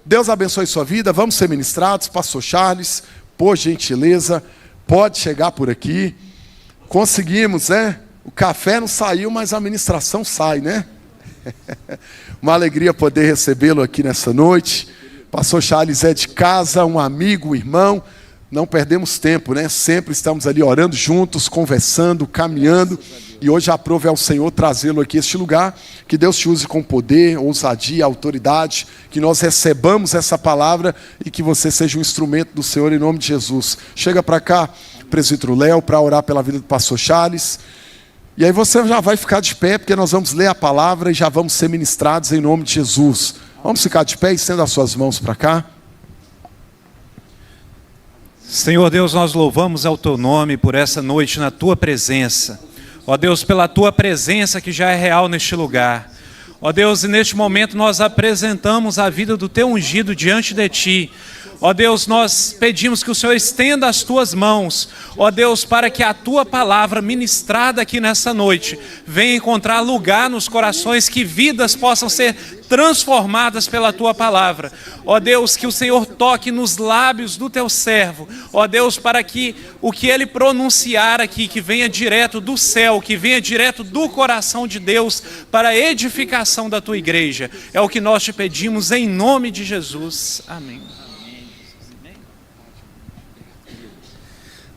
Deus abençoe sua vida. Vamos ser ministrados. Pastor Charles, por gentileza, pode chegar por aqui. Conseguimos, né? O café não saiu, mas a ministração sai, né? Uma alegria poder recebê-lo aqui nessa noite. Pastor Charles é de casa, um amigo, um irmão. Não perdemos tempo, né? Sempre estamos ali orando juntos, conversando, caminhando. E hoje aprove ao Senhor trazê-lo aqui a este lugar. Que Deus te use com poder, ousadia, autoridade. Que nós recebamos essa palavra e que você seja um instrumento do Senhor em nome de Jesus. Chega para cá, presbítero Léo, para orar pela vida do pastor Charles. E aí você já vai ficar de pé, porque nós vamos ler a palavra e já vamos ser ministrados em nome de Jesus. Vamos ficar de pé e estenda as suas mãos para cá. Senhor Deus, nós louvamos ao Teu nome por essa noite na Tua presença. Ó Deus, pela Tua presença que já é real neste lugar. Ó Deus, e neste momento nós apresentamos a vida do Teu ungido diante de Ti. Ó Deus, nós pedimos que o Senhor estenda as Tuas mãos, ó Deus, para que a Tua palavra ministrada aqui nessa noite venha encontrar lugar nos corações, que vidas possam ser transformadas pela Tua palavra. Ó Deus, que o Senhor toque nos lábios do Teu servo, ó Deus, para que o que Ele pronunciar aqui, que venha direto do céu, que venha direto do coração de Deus, para a edificação da Tua igreja. É o que nós te pedimos em nome de Jesus. Amém.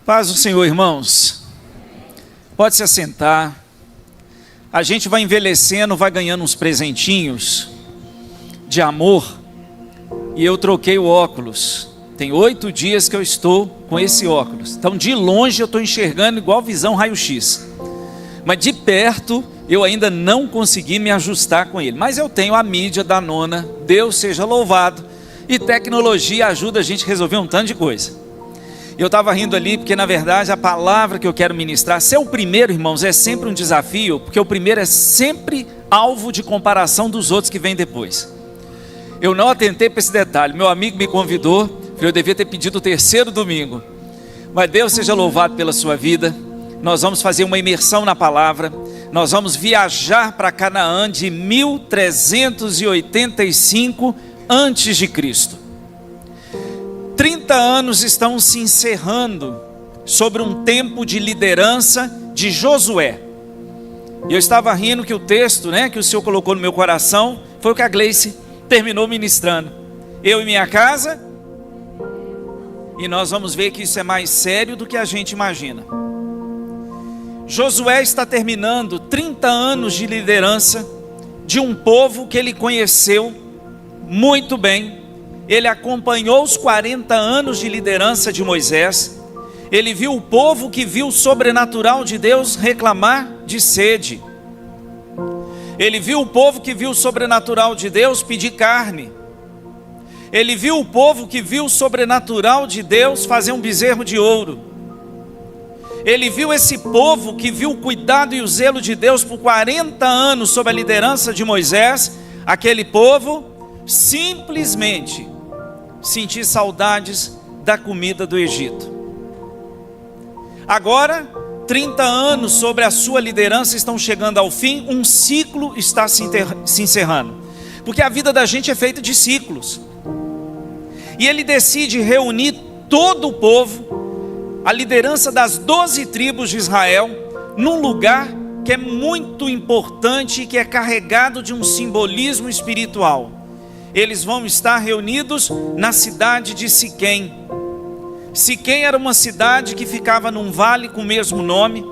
Paz do Senhor, irmãos. Pode se assentar. A gente vai envelhecendo, vai ganhando uns presentinhos de amor. E eu troquei o óculos. Tem 8 dias que eu estou com esse óculos. Então de longe eu estou enxergando igual visão raio-x. Mas de perto eu ainda não consegui me ajustar com ele. Mas eu tenho a mídia da nona, Deus seja louvado. E tecnologia ajuda a gente a resolver um tanto de coisa. Eu estava rindo ali porque, na verdade, a palavra que eu quero ministrar, ser o primeiro, irmãos, é sempre um desafio, porque o primeiro é sempre alvo de comparação dos outros que vêm depois. Eu não atentei para esse detalhe. Meu amigo me convidou, eu devia ter pedido o 3º domingo. Mas Deus seja louvado pela sua vida. Nós vamos fazer uma imersão na palavra. Nós vamos viajar para Canaã de 1385 a.C. 30 anos estão se encerrando sobre um tempo de liderança de Josué. E eu estava rindo que o texto, que o Senhor colocou no meu coração, foi o que a Gleice terminou ministrando. Eu e minha casa, e nós vamos ver que isso é mais sério do que a gente imagina. Josué está terminando 30 anos de liderança de um povo que ele conheceu muito bem. Ele acompanhou os 40 anos de liderança de Moisés. Ele viu o povo que viu o sobrenatural de Deus reclamar de sede. Ele viu o povo que viu o sobrenatural de Deus pedir carne. Ele viu o povo que viu o sobrenatural de Deus fazer um bezerro de ouro. Ele viu esse povo que viu o cuidado e o zelo de Deus por 40 anos sob a liderança de Moisés. Aquele povo simplesmente sentir saudades da comida do Egito. Agora, 30 anos sobre a sua liderança estão chegando ao fim, um ciclo está se encerrando. Porque a vida da gente é feita de ciclos. E ele decide reunir todo o povo, a liderança das 12 tribos de Israel, num lugar que é muito importante e que é carregado de um simbolismo espiritual. Eles vão estar reunidos na cidade de Siquém. Siquém era uma cidade que ficava num vale com o mesmo nome.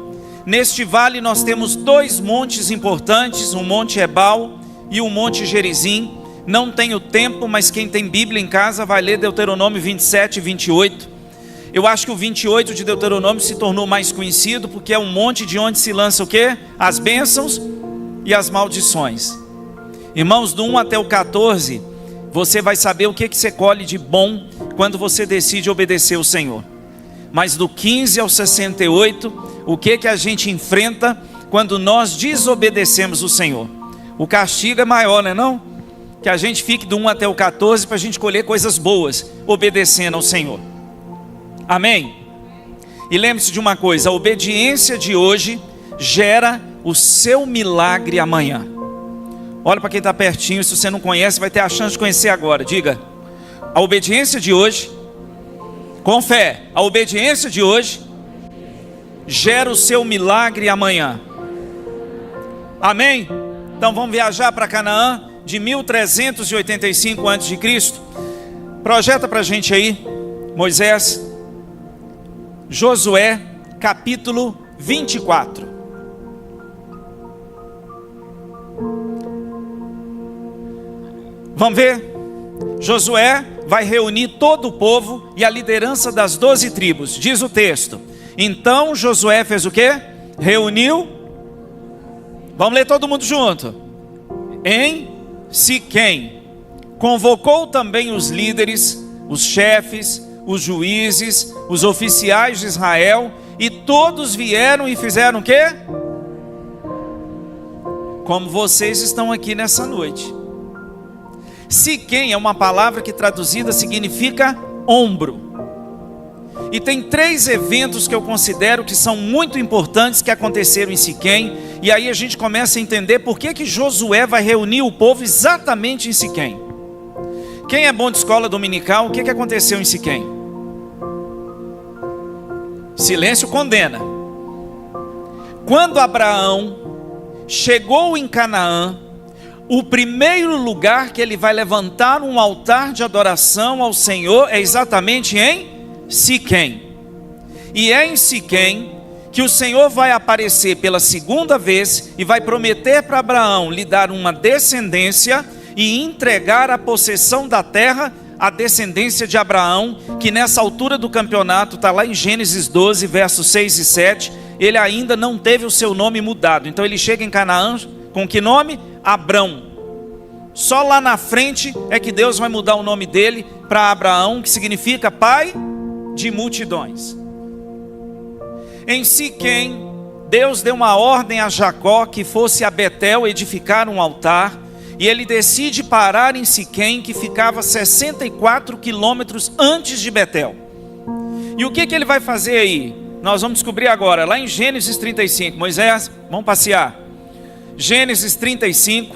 Neste vale nós temos 2 montes importantes, o Monte Ebal e o Monte Gerizim. Não tenho tempo, mas quem tem Bíblia em casa vai ler Deuteronômio 27 e 28. Eu acho que o 28 de Deuteronômio se tornou mais conhecido porque é um monte de onde se lança o quê? As bênçãos e as maldições. Irmãos, do 1 até o 14, você vai saber o que você colhe de bom quando você decide obedecer o Senhor. Mas do 15 ao 68, o que a gente enfrenta quando nós desobedecemos o Senhor? O castigo é maior, não é não? Que a gente fique do 1 até o 14 para a gente colher coisas boas, obedecendo ao Senhor. Amém? E lembre-se de uma coisa, a obediência de hoje gera o seu milagre amanhã. Olha para quem está pertinho, se você não conhece, vai ter a chance de conhecer agora. Diga, A obediência de hoje, com fé, a obediência de hoje gera o seu milagre amanhã. Amém? Então vamos viajar para Canaã de 1385 a.C. Projeta para a gente aí, Moisés, Josué, capítulo 24. Vamos ver? Josué vai reunir todo o povo e a liderança das 12 tribos. Diz o texto. Então Josué fez o quê? Reuniu. Vamos ler todo mundo junto. Em Siquém. Convocou também os líderes, os chefes, os juízes, os oficiais de Israel, e todos vieram e fizeram o quê? Como vocês estão aqui nessa noite. Siquém é uma palavra que traduzida significa ombro. E tem 3 eventos que eu considero que são muito importantes que aconteceram em Siquém. E aí a gente começa a entender por que Josué vai reunir o povo exatamente em Siquém. Quem é bom de escola dominical, o que aconteceu em Siquém? Silêncio condena. Quando Abraão chegou em Canaã, o primeiro lugar que ele vai levantar um altar de adoração ao Senhor é exatamente em Siquém. E é em Siquém que o Senhor vai aparecer pela segunda vez e vai prometer para Abraão lhe dar uma descendência e entregar a possessão da terra à descendência de Abraão, que nessa altura do campeonato, está lá em Gênesis 12, versos 6 e 7, ele ainda não teve o seu nome mudado. Então ele chega em Canaã com que nome? Abrão. Só lá na frente é que Deus vai mudar o nome dele para Abraão, que significa pai de multidões. Em Siquém, Deus deu uma ordem a Jacó que fosse a Betel edificar um altar, e ele decide parar em Siquém, que ficava 64 quilômetros antes de Betel. E o que ele vai fazer aí? Nós vamos descobrir agora, lá em Gênesis 35. Moisés, vamos passear. Gênesis 35,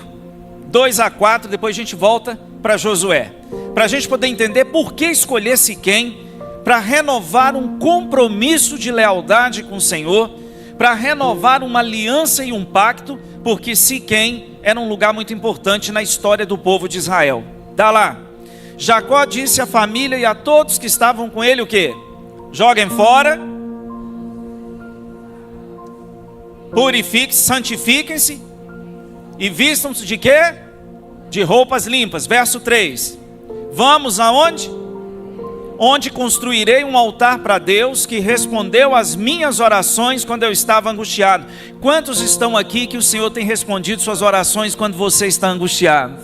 2 a 4, depois a gente volta para Josué. Para a gente poder entender por que escolher Siquém, para renovar um compromisso de lealdade com o Senhor, para renovar uma aliança e um pacto, porque Siquém era um lugar muito importante na história do povo de Israel. Dá lá. Jacó disse à família e a todos que estavam com ele o quê? Joguem fora, purifiquem-se, santifiquem-se e vistam-se de quê? De roupas limpas. Verso 3. Vamos aonde? Onde construirei um altar para Deus, que respondeu às minhas orações quando eu estava angustiado. Quantos estão aqui que o Senhor tem respondido suas orações quando você está angustiado?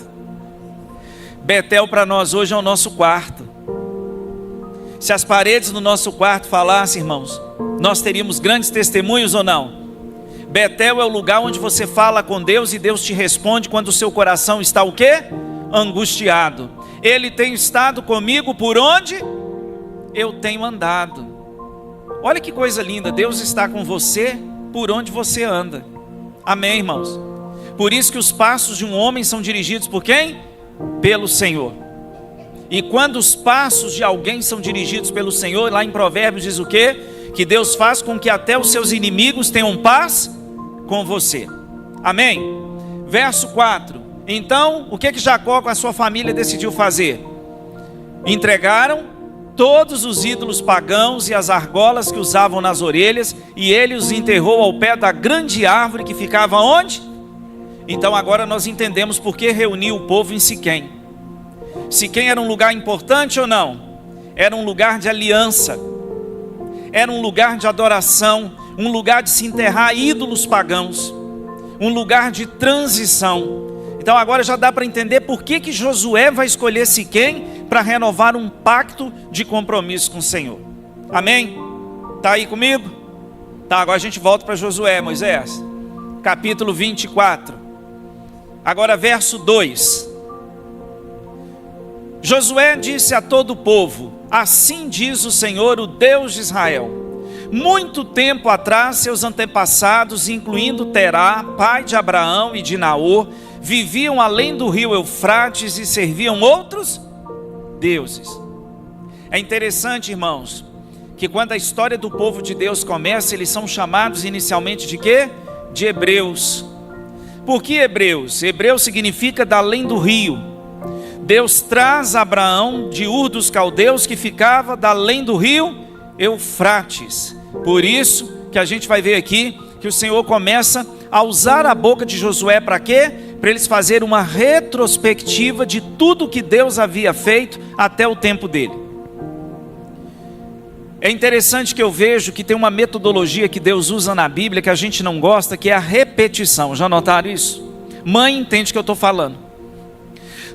Betel para nós hoje é o nosso quarto. Se as paredes do nosso quarto falassem, irmãos, nós teríamos grandes testemunhos ou não? Betel é o lugar onde você fala com Deus e Deus te responde quando o seu coração está o quê? Angustiado. Ele tem estado comigo por onde eu tenho andado. Olha que coisa linda, Deus está com você por onde você anda. Amém, irmãos? Por isso que os passos de um homem são dirigidos por quem? Pelo Senhor. E quando os passos de alguém são dirigidos pelo Senhor, lá em Provérbios diz o quê? Que Deus faz com que até os seus inimigos tenham paz com você. Amém? Verso 4. Então, o que Jacó com a sua família decidiu fazer? Entregaram todos os ídolos pagãos e as argolas que usavam nas orelhas, e ele os enterrou ao pé da grande árvore que ficava onde? Então agora nós entendemos por que reuniu o povo em Siquém. Siquém era um lugar importante ou não? Era um lugar de aliança, era um lugar de adoração, um lugar de se enterrar ídolos pagãos, um lugar de transição. Então agora já dá para entender por que Josué vai escolher Siquém para renovar um pacto de compromisso com o Senhor. Amém? Está aí comigo? Tá, agora a gente volta para Josué, Moisés. Capítulo 24. Agora verso 2. Josué disse a todo o povo: assim diz o Senhor, o Deus de Israel. Muito tempo atrás, seus antepassados, incluindo Terá, pai de Abraão e de Naor, viviam além do rio Eufrates e serviam outros deuses. É interessante, irmãos, que quando a história do povo de Deus começa, eles são chamados inicialmente de quê? De hebreus. Por que hebreus? Hebreu significa da além do rio. Deus traz Abraão de Ur dos Caldeus, que ficava da além do rio Eufrates. Por isso que a gente vai ver aqui que o Senhor começa a usar a boca de Josué para quê? Para eles fazerem uma retrospectiva de tudo que Deus havia feito até o tempo dele. É interessante que eu vejo que tem uma metodologia que Deus usa na Bíblia que a gente não gosta, que é a repetição. Já notaram isso? Mãe entende o que eu estou falando.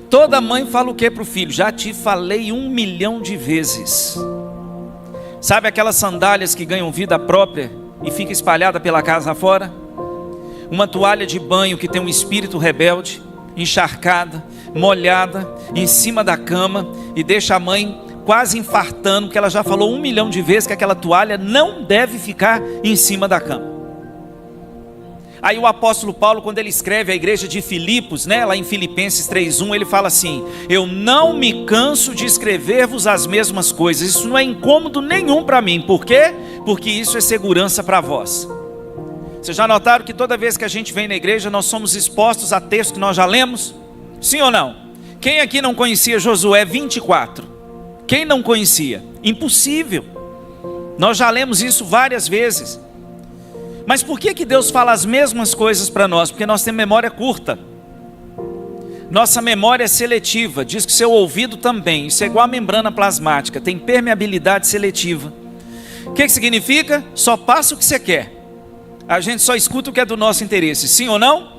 Toda mãe fala o que para o filho? Já te falei 1 milhão de vezes. Sabe aquelas sandálias que ganham vida própria e fica espalhada pela casa afora? Uma toalha de banho que tem um espírito rebelde, encharcada, molhada, em cima da cama, e deixa a mãe quase infartando, porque ela já falou 1 milhão de vezes que aquela toalha não deve ficar em cima da cama. Aí o apóstolo Paulo, quando ele escreve à igreja de Filipos, lá em Filipenses 3:1, ele fala assim: eu não me canso de escrever-vos as mesmas coisas. Isso não é incômodo nenhum para mim. Por quê? Porque isso é segurança para vós. Vocês já notaram que toda vez que a gente vem na igreja, nós somos expostos a textos que nós já lemos? Sim ou não? Quem aqui não conhecia Josué 24? Quem não conhecia? Impossível. Nós já lemos isso várias vezes. Mas por que Deus fala as mesmas coisas para nós? Porque nós temos memória curta. Nossa memória é seletiva. Diz que seu ouvido também. Isso é igual a membrana plasmática. Tem permeabilidade seletiva. O que significa? Só passa o que você quer. A gente só escuta o que é do nosso interesse. Sim ou não?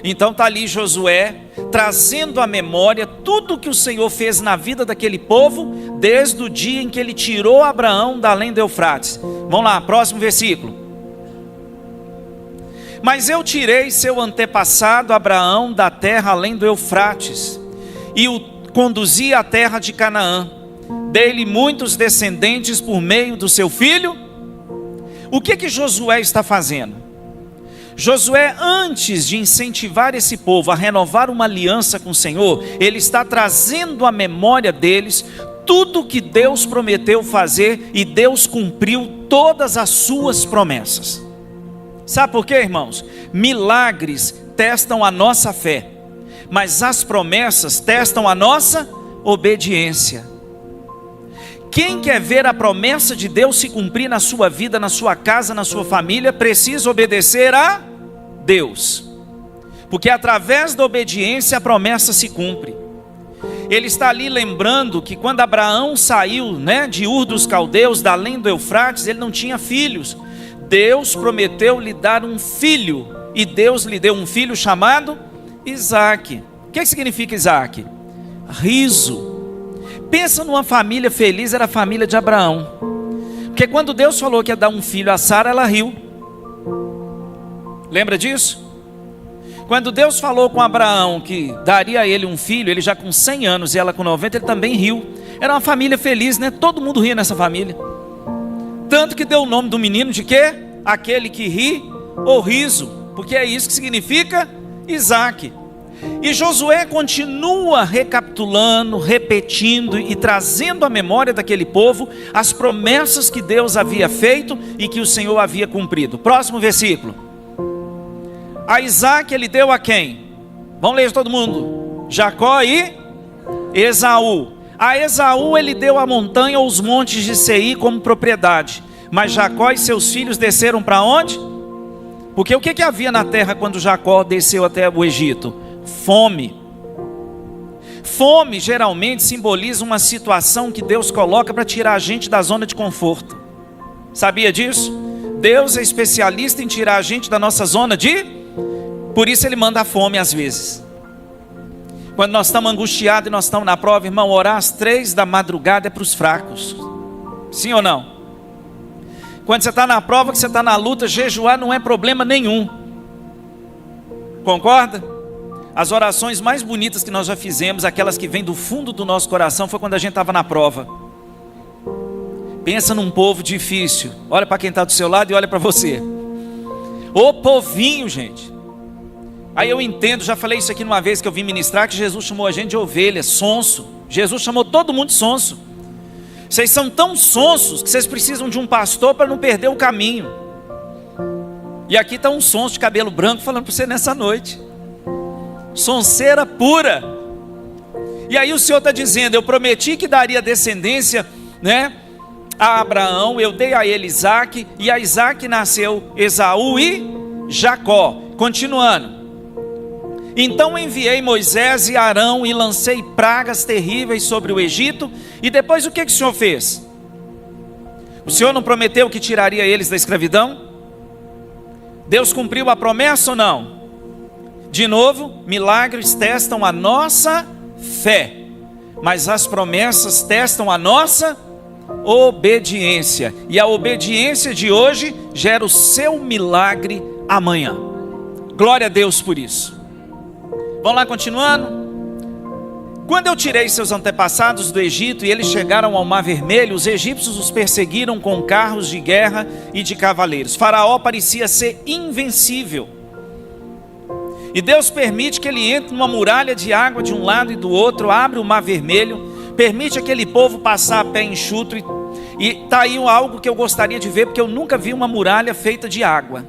Então está ali Josué, trazendo à memória tudo que o Senhor fez na vida daquele povo, desde o dia em que ele tirou Abraão da além do Eufrates. Vamos lá, próximo versículo. Mas eu tirei seu antepassado Abraão da terra além do Eufrates, e o conduzi à terra de Canaã. Dei-lhe muitos descendentes por meio do seu filho. O que Josué está fazendo? Josué, antes de incentivar esse povo a renovar uma aliança com o Senhor, ele está trazendo à memória deles tudo que Deus prometeu fazer, e Deus cumpriu todas as suas promessas. Sabe por quê, irmãos? Milagres testam a nossa fé, mas as promessas testam a nossa obediência. Quem quer ver a promessa de Deus se cumprir na sua vida, na sua casa, na sua família, precisa obedecer a Deus. Porque através da obediência a promessa se cumpre. Ele está ali lembrando que quando Abraão saiu de Ur dos Caldeus, da além do Eufrates, ele não tinha filhos. Deus prometeu lhe dar um filho, e Deus lhe deu um filho chamado Isaque. O que significa Isaque? Riso. Pensa numa família feliz, era a família de Abraão. Porque quando Deus falou que ia dar um filho a Sara, ela riu. Lembra disso? Quando Deus falou com Abraão que daria a ele um filho, ele já com 100 anos e ela com 90, ele também riu. Era uma família feliz, todo mundo ria nessa família. Tanto que deu o nome do menino de quê? Aquele que ri ou riso. Porque é isso que significa Isaque. E Josué continua recapitulando, repetindo e trazendo à memória daquele povo as promessas que Deus havia feito e que o Senhor havia cumprido. Próximo versículo. A Isaque ele deu a quem? Vamos ler todo mundo. Jacó e Esaú. A Esaú ele deu a montanha ou os montes de Seir como propriedade. Mas Jacó e seus filhos desceram para onde? Porque o que havia na terra quando Jacó desceu até o Egito? Fome. Fome geralmente simboliza uma situação que Deus coloca para tirar a gente da zona de conforto. Sabia disso? Deus é especialista em tirar a gente da nossa zona de... Por isso ele manda a fome às vezes. Quando nós estamos angustiados e nós estamos na prova, irmão, orar às 3 da madrugada é para os fracos. Sim ou não? Quando você está na prova, que você está na luta, jejuar não é problema nenhum. Concorda? As orações mais bonitas que nós já fizemos, aquelas que vêm do fundo do nosso coração, foi quando a gente estava na prova. Pensa num povo difícil. Olha para quem está do seu lado e olha para você. Ô povinho, gente. Aí eu entendo, já falei isso aqui numa vez que eu vim ministrar, que Jesus chamou a gente de ovelha, sonso. Jesus chamou todo mundo de sonso. Vocês são tão sonsos que vocês precisam de um pastor para não perder o caminho. E aqui está um sonso de cabelo branco falando para você nessa noite. Sonseira pura. E aí o Senhor está dizendo: eu prometi que daria descendência, né, a Abraão, eu dei a ele Isaque, e a Isaque nasceu Esaú e Jacó. Continuando. Então enviei Moisés e Arão e lancei pragas terríveis sobre o Egito. E depois o que o Senhor fez? O Senhor não prometeu que tiraria eles da escravidão? Deus cumpriu a promessa ou não? De novo, milagres testam a nossa fé, mas as promessas testam a nossa obediência. E a obediência de hoje gera o seu milagre amanhã. Glória a Deus por isso. Vamos lá, continuando. Quando eu tirei seus antepassados do Egito e eles chegaram ao Mar Vermelho, os egípcios os perseguiram com carros de guerra e de cavaleiros. Faraó parecia ser invencível. E Deus permite que ele entre numa muralha de água de um lado e do outro, abre o Mar Vermelho, permite aquele povo passar a pé enxuto. E está aí algo que eu gostaria de ver, porque eu nunca vi uma muralha feita de água.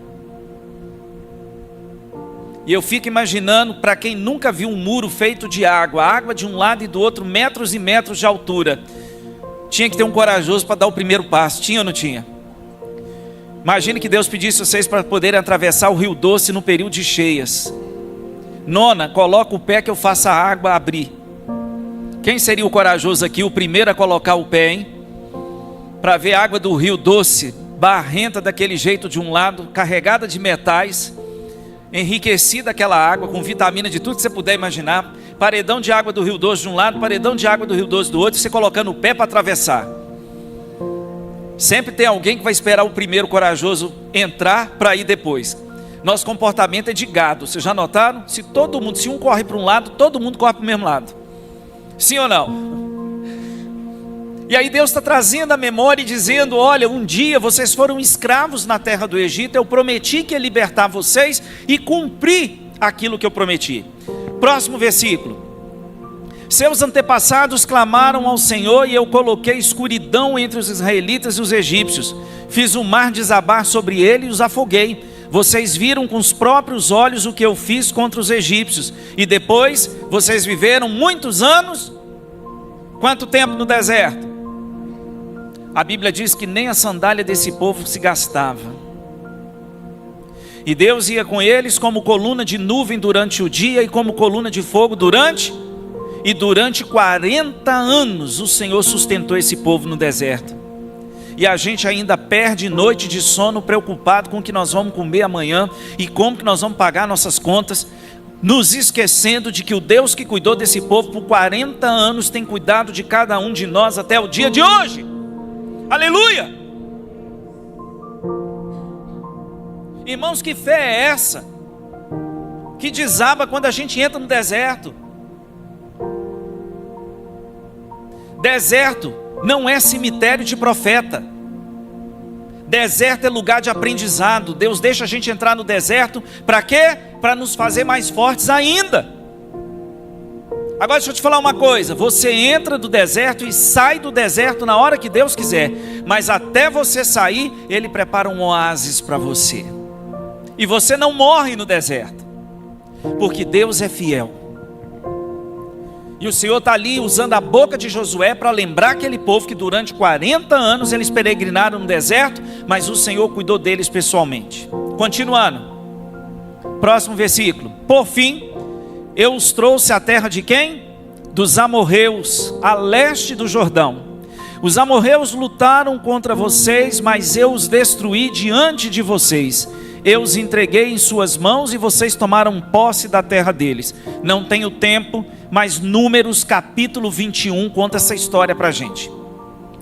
E eu fico imaginando, para quem nunca viu um muro feito de água de um lado e do outro, metros e metros de altura, tinha que ter um corajoso para dar o primeiro passo. Tinha ou não tinha? Imagine que Deus pedisse vocês para poderem atravessar o Rio Doce no período de cheias. Nona, coloca o pé que eu faça a água abrir. Quem seria o corajoso aqui, o primeiro a colocar o pé, hein? Para ver a água do Rio Doce, barrenta daquele jeito de um lado, carregada de metais, enriquecida aquela água, com vitamina de tudo que você puder imaginar, paredão de água do Rio Doce de um lado, paredão de água do Rio Doce do outro, você colocando o pé para atravessar. Sempre tem alguém que vai esperar o primeiro corajoso entrar para ir depois. Nosso comportamento é de gado, vocês já notaram? Se um corre para um lado, todo mundo corre para o mesmo lado. Sim ou não? E aí Deus está trazendo a memória e dizendo: olha, um dia vocês foram escravos na terra do Egito, eu prometi que ia libertar vocês e cumpri aquilo que eu prometi. Próximo versículo. Seus antepassados clamaram ao Senhor e eu coloquei escuridão entre os israelitas e os egípcios. Fiz o mar desabar sobre ele e os afoguei. Vocês viram com os próprios olhos o que eu fiz contra os egípcios. E depois vocês viveram muitos anos. Quanto tempo no deserto? A Bíblia diz que nem a sandália desse povo se gastava. E Deus ia com eles como coluna de nuvem durante o dia e como coluna de fogo durante 40 anos o Senhor sustentou esse povo no deserto. E a gente ainda perde noite de sono preocupado com o que nós vamos comer amanhã e como que nós vamos pagar nossas contas, nos esquecendo de que o Deus que cuidou desse povo por 40 anos tem cuidado de cada um de nós até o dia de hoje. Aleluia! Irmãos, que fé é essa que desaba quando a gente entra no deserto? Deserto não é cemitério de profeta. Deserto é lugar de aprendizado. Deus deixa a gente entrar no deserto para quê? Para nos fazer mais fortes ainda. Agora deixa eu te falar uma coisa: você entra do deserto e sai do deserto na hora que Deus quiser, mas até você sair, Ele prepara um oásis para você. E você não morre no deserto, porque Deus é fiel. E o Senhor está ali usando a boca de Josué para lembrar aquele povo que durante 40 anos eles peregrinaram no deserto, mas o Senhor cuidou deles pessoalmente. Continuando, próximo versículo. Por fim, eu os trouxe à terra de quem? Dos amorreus, a leste do Jordão. Os amorreus lutaram contra vocês, mas eu os destruí diante de vocês. Eu os entreguei em suas mãos e vocês tomaram posse da terra deles. Não tenho tempo, mas Números capítulo 21 conta essa história para a gente.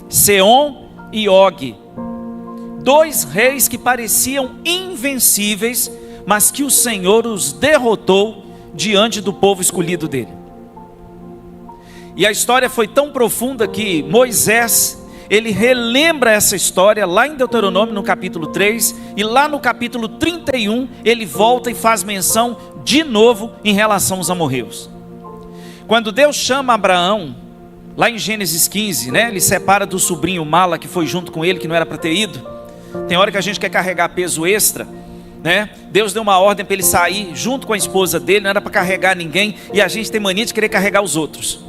Seom e Og, dois reis que pareciam invencíveis, mas que o Senhor os derrotou diante do povo escolhido dele. E a história foi tão profunda que Moisés, ele relembra essa história lá em Deuteronômio no capítulo 3, e lá no capítulo 31 ele volta e faz menção de novo em relação aos amorreus. Quando Deus chama Abraão Lá em Gênesis 15, né? Ele separa do sobrinho Mala, que foi junto com ele, que não era para ter ido. Tem hora que a gente quer carregar peso extra, né? Deus deu uma ordem para ele sair junto com a esposa dele, não era para carregar ninguém, e a gente tem mania de querer carregar os outros.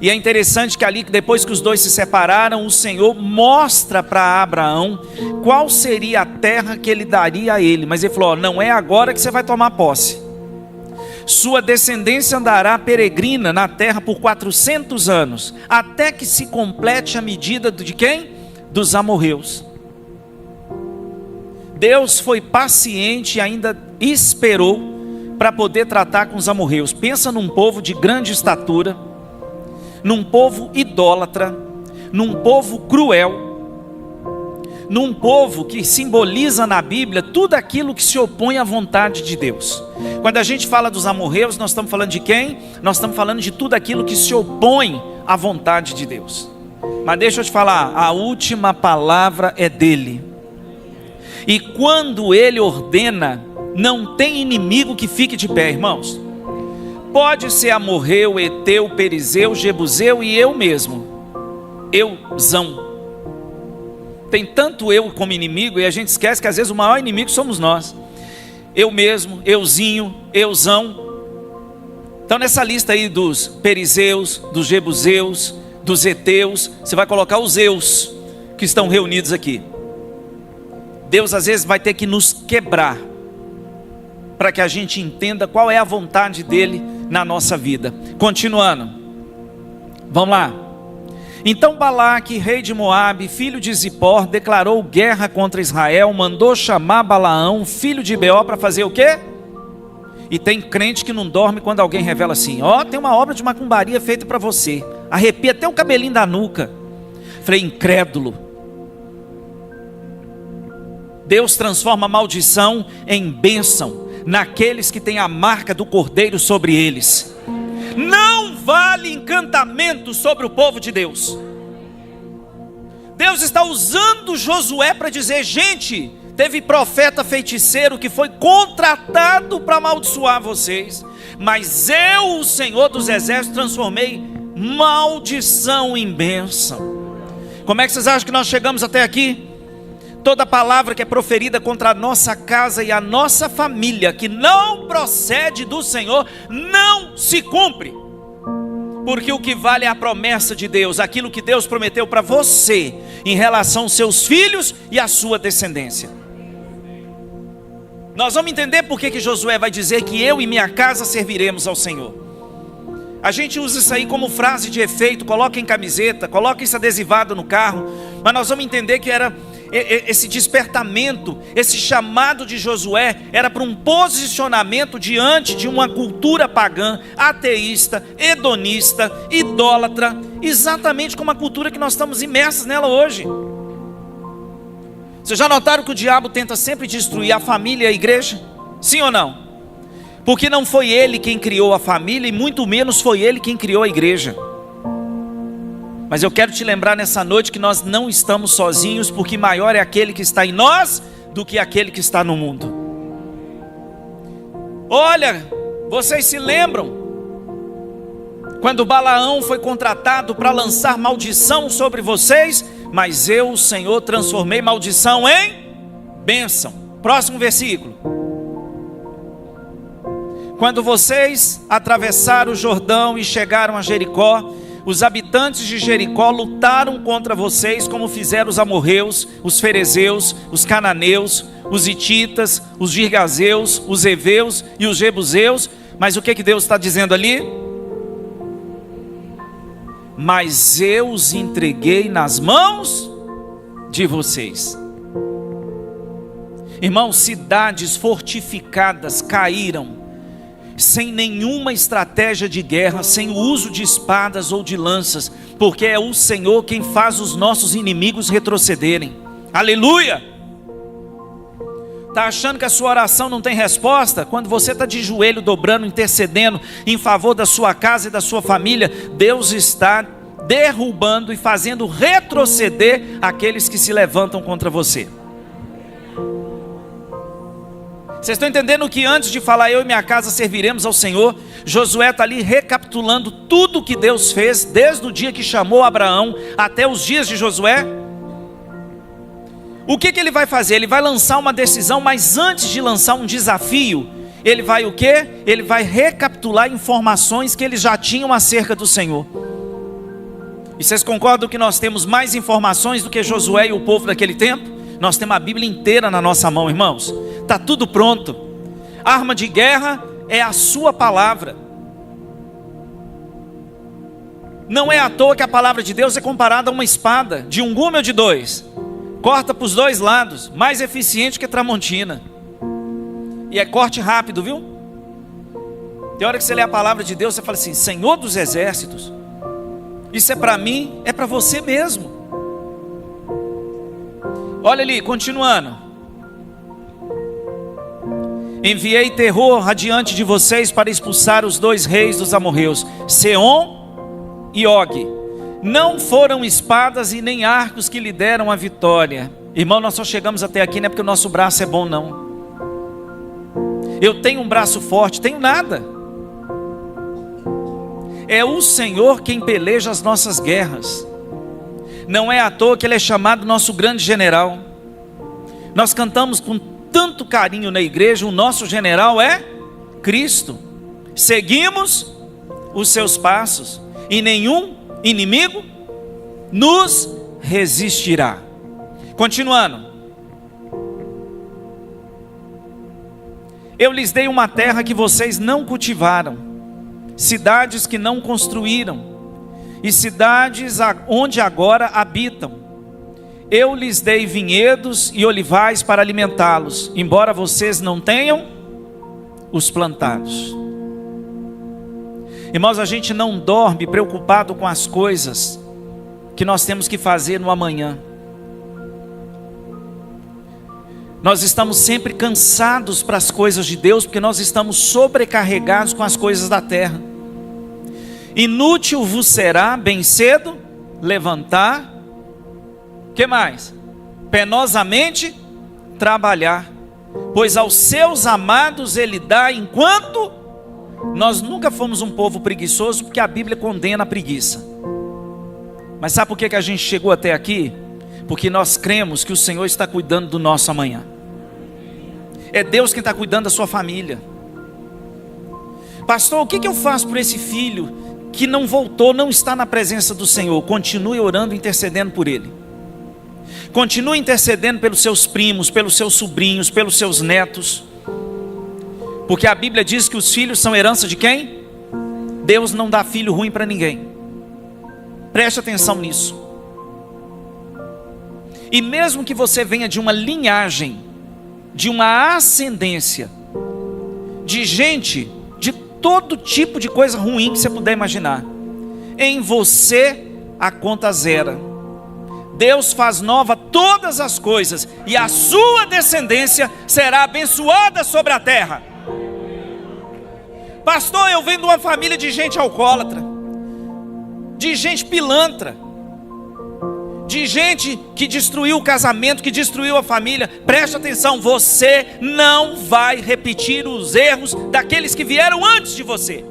E é interessante que ali, depois que os dois se separaram, o Senhor mostra para Abraão qual seria a terra que ele daria a ele. Mas ele falou: não é agora que você vai tomar posse. Sua descendência andará peregrina na terra por 400 anos, até que se complete a medida de quem? Dos amorreus. Deus foi paciente e ainda esperou para poder tratar com os amorreus. Pensa num povo de grande estatura, num povo idólatra, num povo cruel, num povo que simboliza na Bíblia tudo aquilo que se opõe à vontade de Deus. Quando a gente fala dos amorreus, nós estamos falando de quem? Nós estamos falando de tudo aquilo que se opõe à vontade de Deus. Mas deixa eu te falar, a última palavra é dele. E quando ele ordena, não tem inimigo que fique de pé, irmãos. Pode ser amorreu, eteu, perizeu, jebuseu e eu mesmo. Euzão. Tem tanto eu como inimigo e a gente esquece que às vezes o maior inimigo somos nós. Eu mesmo, euzinho, euzão. Então nessa lista aí dos perizeus, dos jebuseus, dos eteus, você vai colocar os eus que estão reunidos aqui. Deus às vezes vai ter que nos quebrar para que a gente entenda qual é a vontade dele na nossa vida. Continuando, vamos lá. Então Balaque, rei de Moabe, filho de Zippor, declarou guerra contra Israel, mandou chamar Balaão, filho de Beor, para fazer o quê? E tem crente que não dorme quando alguém revela assim: ó, tem uma obra de macumbaria feita para você, arrepia até o cabelinho da nuca. Falei: incrédulo. Deus transforma a maldição em bênção naqueles que têm a marca do Cordeiro sobre eles. Não vale encantamento sobre o povo de Deus. Deus está usando Josué para dizer: gente, teve profeta feiticeiro que foi contratado para amaldiçoar vocês, mas eu, o Senhor dos Exércitos, transformei maldição em bênção. Como é que vocês acham que nós chegamos até aqui? Toda palavra que é proferida contra a nossa casa e a nossa família, que não procede do Senhor, não se cumpre. Porque o que vale é a promessa de Deus, aquilo que Deus prometeu para você, em relação aos seus filhos e à sua descendência. Nós vamos entender por que Josué vai dizer que eu e minha casa serviremos ao Senhor. A gente usa isso aí como frase de efeito, coloca em camiseta, coloca isso adesivado no carro, mas nós vamos entender que era esse despertamento, esse chamado de Josué era para um posicionamento diante de uma cultura pagã, ateísta, hedonista, idólatra, exatamente como a cultura que nós estamos imersos nela hoje. Vocês já notaram que o diabo tenta sempre destruir a família e a igreja? Sim ou não? Porque não foi ele quem criou a família e muito menos foi ele quem criou a igreja. Mas eu quero te lembrar nessa noite que nós não estamos sozinhos, porque maior é aquele que está em nós do que aquele que está no mundo. Olha, vocês se lembram quando Balaão foi contratado para lançar maldição sobre vocês? Mas eu, o Senhor, transformei maldição em bênção. Próximo versículo. Quando vocês atravessaram o Jordão e chegaram a Jericó, os habitantes de Jericó lutaram contra vocês, como fizeram os amorreus, os ferezeus, os cananeus, os hititas, os girgazeus, os heveus e os jebuseus. Mas o que Deus está dizendo ali? Mas eu os entreguei nas mãos de vocês. Irmãos, cidades fortificadas caíram sem nenhuma estratégia de guerra, sem o uso de espadas ou de lanças, porque é o Senhor quem faz os nossos inimigos retrocederem. Aleluia! Está achando que a sua oração não tem resposta? Quando você está de joelho dobrando, intercedendo em favor da sua casa e da sua família, Deus está derrubando e fazendo retroceder aqueles que se levantam contra você. Vocês estão entendendo que antes de falar eu e minha casa serviremos ao Senhor, Josué está ali recapitulando tudo que Deus fez, desde o dia que chamou Abraão até os dias de Josué? O que ele vai fazer? Ele vai lançar uma decisão, mas antes de lançar um desafio, ele vai o quê? Ele vai recapitular informações que eles já tinham acerca do Senhor. E vocês concordam que nós temos mais informações do que Josué e o povo daquele tempo? Nós temos a Bíblia inteira na nossa mão, irmãos. Está tudo pronto. A arma de guerra é a sua palavra. Não é à toa que a palavra de Deus é comparada a uma espada, de um gume ou de dois. Corta para os dois lados, mais eficiente que a tramontina. E é corte rápido, viu? Tem hora que você lê a palavra de Deus, você fala assim: Senhor dos exércitos, isso é para mim, é para você mesmo. Olha ali, continuando. Enviei terror adiante de vocês para expulsar os 2 reis dos amorreus, Seom e Og. Não foram espadas e nem arcos que lhe deram a vitória. Irmão, nós só chegamos até aqui não é porque o nosso braço é bom, não. Eu tenho um braço forte, tenho nada. É o Senhor quem peleja as nossas guerras. Não é à toa que Ele é chamado nosso grande general. Nós cantamos com tanto carinho na igreja, o nosso general é Cristo. Seguimos os seus passos e nenhum inimigo nos resistirá. Continuando. Eu lhes dei uma terra que vocês não cultivaram, cidades que não construíram, e cidades onde agora habitam. Eu lhes dei vinhedos e olivais para alimentá-los, embora vocês não tenham os plantados. Irmãos, a gente não dorme preocupado com as coisas que nós temos que fazer no amanhã. Nós estamos sempre cansados para as coisas de Deus, porque nós estamos sobrecarregados com as coisas da terra. Inútil vos será bem cedo levantar, que mais? Penosamente trabalhar, pois aos seus amados Ele dá enquanto. Nós nunca fomos um povo preguiçoso, porque a Bíblia condena a preguiça. Mas sabe por que a gente chegou até aqui? Porque nós cremos que o Senhor está cuidando do nosso amanhã. É Deus quem está cuidando da sua família. Pastor, o que eu faço por esse filho que não voltou, não está na presença do Senhor? Continue orando, intercedendo por ele. Continue intercedendo pelos seus primos, pelos seus sobrinhos, pelos seus netos. Porque a Bíblia diz que os filhos são herança de quem? Deus não dá filho ruim para ninguém. Preste atenção nisso. E mesmo que você venha de uma linhagem, de uma ascendência, de gente, de todo tipo de coisa ruim que você puder imaginar, em você a conta zera. Deus faz nova todas as coisas, e a sua descendência será abençoada sobre a terra. Pastor, eu venho de uma família de gente alcoólatra, de gente pilantra, de gente que destruiu o casamento, que destruiu a família. Preste atenção, você não vai repetir os erros daqueles que vieram antes de você,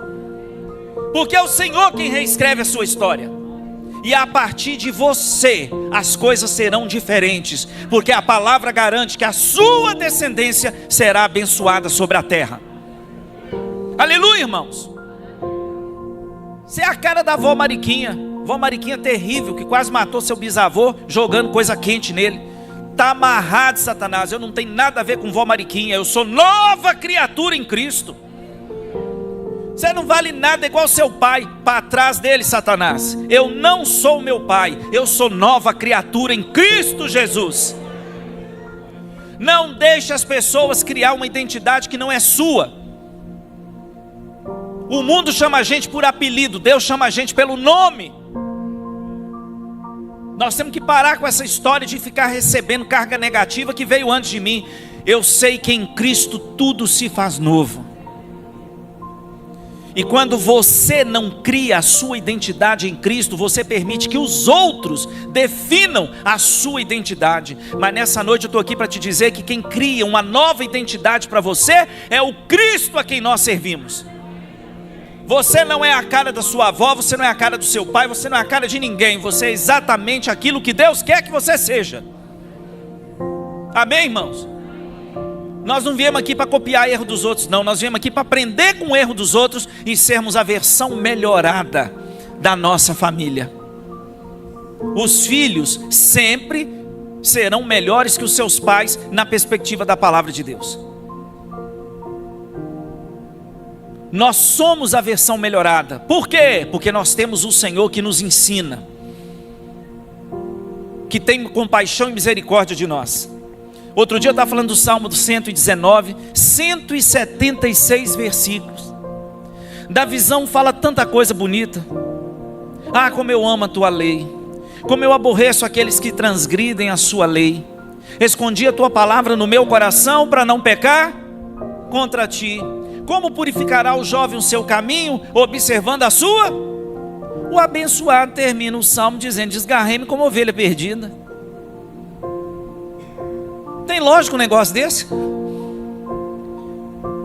porque é o Senhor quem reescreve a sua história. E a partir de você as coisas serão diferentes, porque a palavra garante que a sua descendência será abençoada sobre a terra. Aleluia, irmãos. Você é a cara da avó Mariquinha. Vó Mariquinha terrível, que quase matou seu bisavô jogando coisa quente nele. Está amarrado, Satanás. Eu não tenho nada a ver com vó Mariquinha. Eu sou nova criatura em Cristo. Você não vale nada igual seu pai. Para trás dele, Satanás. Eu não sou meu pai. Eu sou nova criatura em Cristo Jesus. Não deixe as pessoas criar uma identidade que não é sua. O mundo chama a gente por apelido, Deus chama a gente pelo nome. Nós temos que parar com essa história de ficar recebendo carga negativa que veio antes de mim. Eu sei que em Cristo tudo se faz novo. E quando você não cria a sua identidade em Cristo, você permite que os outros definam a sua identidade. Mas nessa noite eu estou aqui para te dizer que quem cria uma nova identidade para você é o Cristo a quem nós servimos. Você não é a cara da sua avó, você não é a cara do seu pai, você não é a cara de ninguém. Você é exatamente aquilo que Deus quer que você seja. Amém, irmãos? Nós não viemos aqui para copiar erro dos outros, não. Nós viemos aqui para aprender com o erro dos outros e sermos a versão melhorada da nossa família. Os filhos sempre serão melhores que os seus pais na perspectiva da palavra de Deus. Nós somos a versão melhorada. Por quê? Porque nós temos o Senhor que nos ensina, que tem compaixão e misericórdia de nós. Outro dia eu estava falando do Salmo do 119, 176 versículos. Da visão fala tanta coisa bonita. Ah, como eu amo a tua lei, como eu aborreço aqueles que transgridem a sua lei. Escondi a tua palavra no meu coração para não pecar contra ti. Como purificará o jovem o seu caminho, observando a sua? O abençoado termina o salmo dizendo: desgarrei-me como ovelha perdida. Tem lógico um negócio desse?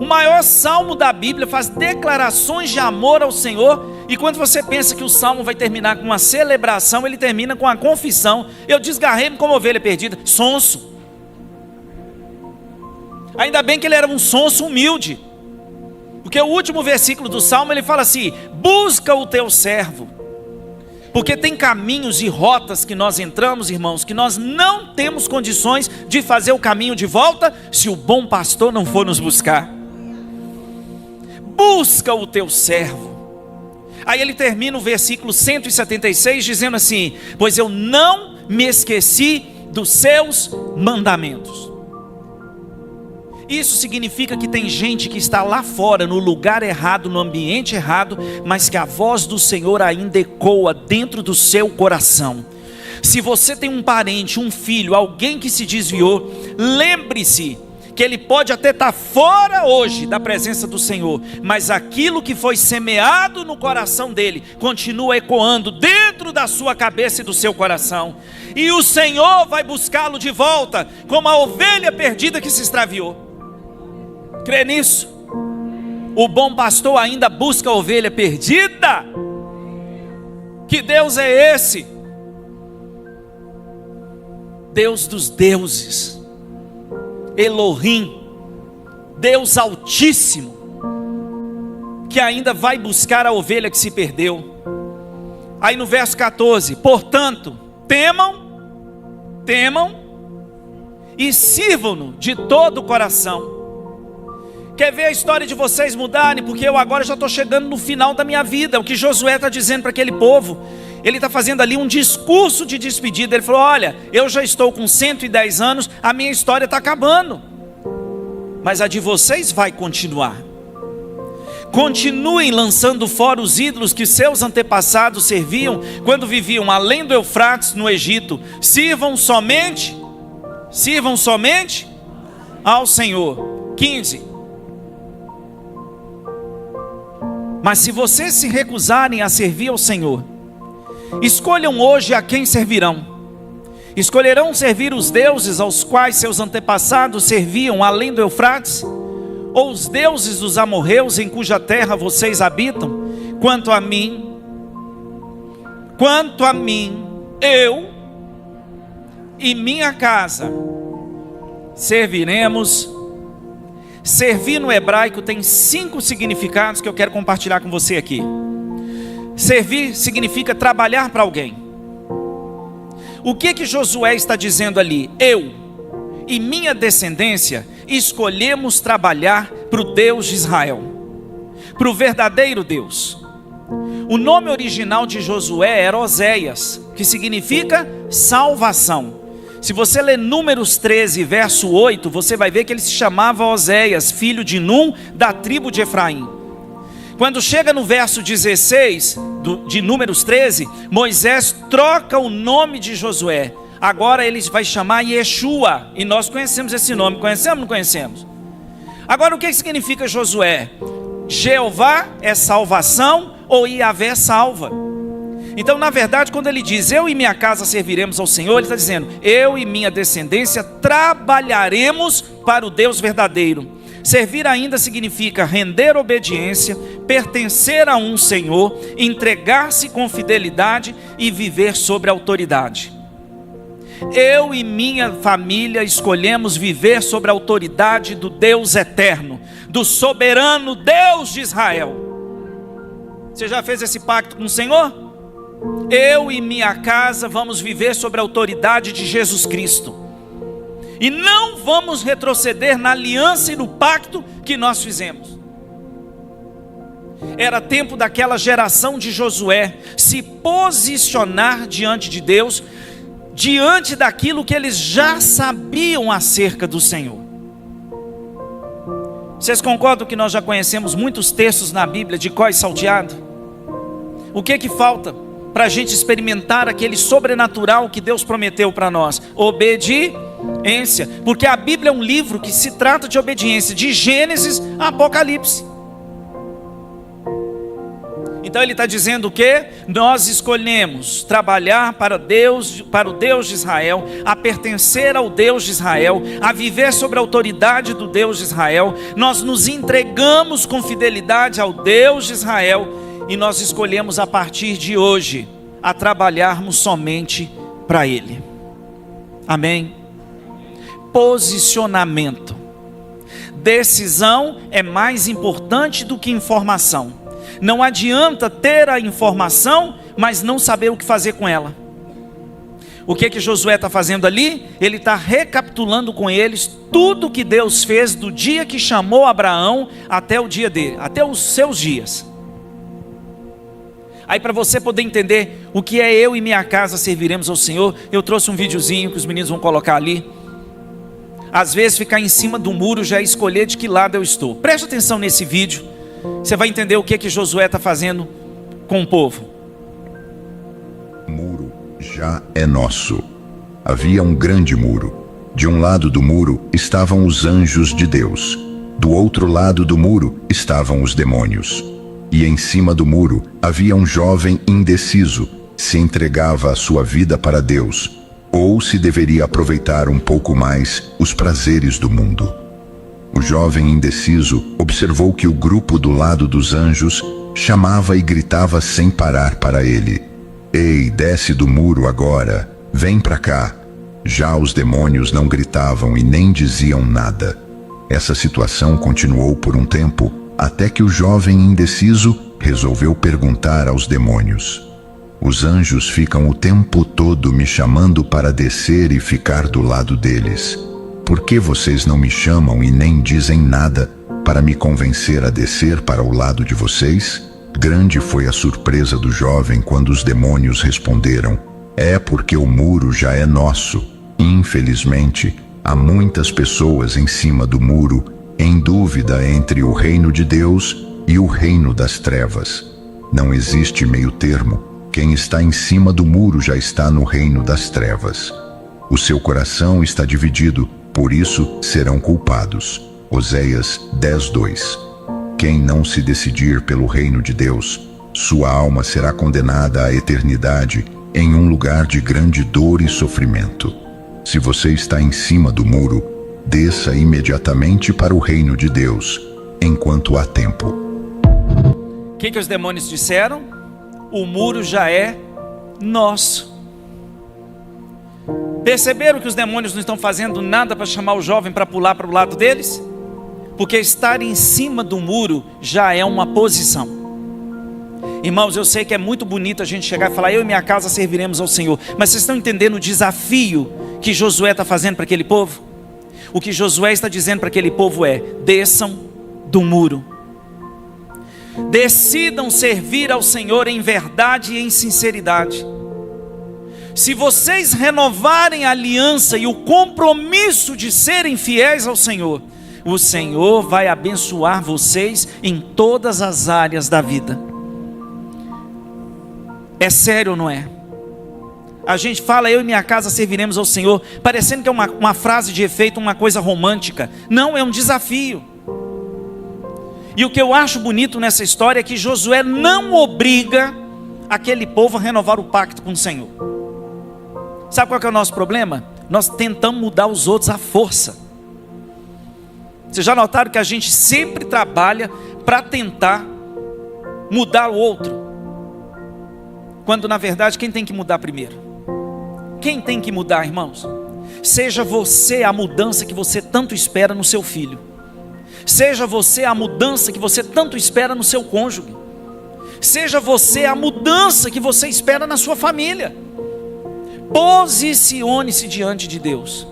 O maior salmo da Bíblia faz declarações de amor ao Senhor. E quando você pensa que o salmo vai terminar com uma celebração, ele termina com a confissão: eu desgarrei-me como ovelha perdida. Sonso. Ainda bem que ele era um sonso humilde, porque o último versículo do salmo ele fala assim: busca o teu servo. Porque tem caminhos e rotas que nós entramos, irmãos, que nós não temos condições de fazer o caminho de volta se o bom pastor não for nos buscar. Busca o teu servo. Aí ele termina o versículo 176 dizendo assim: pois eu não me esqueci dos seus mandamentos. Isso significa que tem gente que está lá fora, no lugar errado, no ambiente errado, mas que a voz do Senhor ainda ecoa dentro do seu coração. Se você tem um parente, um filho, alguém que se desviou, lembre-se que ele pode até estar fora hoje da presença do Senhor, mas aquilo que foi semeado no coração dele continua ecoando dentro da sua cabeça e do seu coração, e o Senhor vai buscá-lo de volta, como a ovelha perdida que se extraviou. Crê nisso? O bom pastor ainda busca a ovelha perdida. Que Deus é esse? Deus dos deuses, Elohim, Deus Altíssimo, que ainda vai buscar a ovelha que se perdeu. Aí no verso 14: portanto, temam e sirvam-no de todo o coração. Quer ver a história de vocês mudarem? Porque eu agora já estou chegando no final da minha vida. O que Josué está dizendo para aquele povo, ele está fazendo ali um discurso de despedida. Ele falou: olha, eu já estou com 110 anos, a minha história está acabando, mas a de vocês vai continuar. Continuem lançando fora os ídolos que seus antepassados serviam quando viviam além do Eufrates no Egito. Sirvam somente ao Senhor. 15. Mas se vocês se recusarem a servir ao Senhor, escolham hoje a quem servirão. Escolherão servir os deuses aos quais seus antepassados serviam além do Eufrates? Ou os deuses dos amorreus em cuja terra vocês habitam? Quanto a mim, eu e minha casa serviremos. Servir no hebraico tem 5 significados que eu quero compartilhar com você aqui. Servir significa trabalhar para alguém. O que Josué está dizendo ali? Eu e minha descendência escolhemos trabalhar para o Deus de Israel, para o verdadeiro Deus. O nome original de Josué era Oséias, que significa salvação. Se você ler Números 13, verso 8, você vai ver que ele se chamava Oséias, filho de Num, da tribo de Efraim. Quando chega no verso 16 de Números 13, Moisés troca o nome de Josué. Agora ele vai chamar Yeshua, e nós conhecemos esse nome. Conhecemos ou não conhecemos? Agora o que significa Josué? Jeová é salvação ou Yahvé salva. Então, na verdade, quando ele diz, eu e minha casa serviremos ao Senhor, ele está dizendo, eu e minha descendência trabalharemos para o Deus verdadeiro. Servir ainda significa render obediência, pertencer a um Senhor, entregar-se com fidelidade e viver sobre autoridade. Eu e minha família escolhemos viver sobre a autoridade do Deus eterno, do soberano Deus de Israel. Você já fez esse pacto com o Senhor? Eu e minha casa vamos viver sobre a autoridade de Jesus Cristo. E não vamos retroceder na aliança e no pacto que nós fizemos. Era tempo daquela geração de Josué se posicionar diante de Deus, diante daquilo que eles já sabiam acerca do Senhor. Vocês concordam que nós já conhecemos muitos textos na Bíblia de cor e salteado? O que falta para a gente experimentar aquele sobrenatural que Deus prometeu para nós? Obediência, porque a Bíblia é um livro que se trata de obediência, de Gênesis a Apocalipse. Então ele está dizendo o que? Nós escolhemos trabalhar para Deus, para o Deus de Israel, a pertencer ao Deus de Israel, a viver sobre a autoridade do Deus de Israel. Nós nos entregamos com fidelidade ao Deus de Israel e nós escolhemos a partir de hoje a trabalharmos somente para Ele. Amém? Posicionamento. Decisão é mais importante do que informação. Não adianta ter a informação, mas não saber o que fazer com ela. O que Josué está fazendo ali? Ele está recapitulando com eles tudo que Deus fez do dia que chamou Abraão até o dia dele, até os seus dias. Aí, para você poder entender o que é eu e minha casa serviremos ao Senhor, eu trouxe um videozinho que os meninos vão colocar ali. Às vezes ficar em cima do muro já é escolher de que lado eu estou. Preste atenção nesse vídeo, você vai entender o que Josué está fazendo com o povo. O muro já é nosso. Havia um grande muro. De um lado do muro estavam os anjos de Deus. Do outro lado do muro estavam os demônios. E em cima do muro havia um jovem indeciso, se entregava a sua vida para Deus, ou se deveria aproveitar um pouco mais os prazeres do mundo. O jovem indeciso observou que o grupo do lado dos anjos chamava e gritava sem parar para ele: "Ei, desce do muro agora, vem para cá." Já os demônios não gritavam e nem diziam nada. Essa situação continuou por um tempo, até que o jovem indeciso resolveu perguntar aos demônios: "Os anjos ficam o tempo todo me chamando para descer e ficar do lado deles. Por que vocês não me chamam e nem dizem nada para me convencer a descer para o lado de vocês?" Grande foi a surpresa do jovem quando os demônios responderam: "É porque o muro já é nosso. Infelizmente, há muitas pessoas em cima do muro, em dúvida entre o reino de Deus e o reino das trevas. Não existe meio termo. Quem está em cima do muro já está no reino das trevas. O seu coração está dividido, por isso serão culpados." Oséias 10:2. Quem não se decidir pelo reino de Deus, sua alma será condenada à eternidade em um lugar de grande dor e sofrimento. Se você está em cima do muro, desça imediatamente para o reino de Deus, enquanto há tempo. O que os demônios disseram? O muro já é nosso. Perceberam que os demônios não estão fazendo nada para chamar o jovem para pular para o lado deles? Porque estar em cima do muro já é uma posição. Irmãos, eu sei que é muito bonito a gente chegar e falar: eu e minha casa serviremos ao Senhor. Mas vocês estão entendendo o desafio que Josué está fazendo para aquele povo? O que Josué está dizendo para aquele povo é: desçam do muro. Decidam servir ao Senhor em verdade e em sinceridade. Se vocês renovarem a aliança e o compromisso de serem fiéis ao Senhor, o Senhor vai abençoar vocês em todas as áreas da vida. É sério ou não é? A gente fala: eu e minha casa serviremos ao Senhor, parecendo que é uma frase de efeito, uma coisa romântica. Não, é um desafio. E o que eu acho bonito nessa história é que Josué não obriga aquele povo a renovar o pacto com o Senhor. Sabe qual que é o nosso problema? Nós tentamos mudar os outros à força. Vocês já notaram que a gente sempre trabalha para tentar mudar o outro, quando na verdade quem tem que mudar primeiro? Quem tem que mudar, irmãos? Seja você a mudança que você tanto espera no seu filho. Seja você a mudança que você tanto espera no seu cônjuge. Seja você a mudança que você espera na sua família. Posicione-se diante de Deus,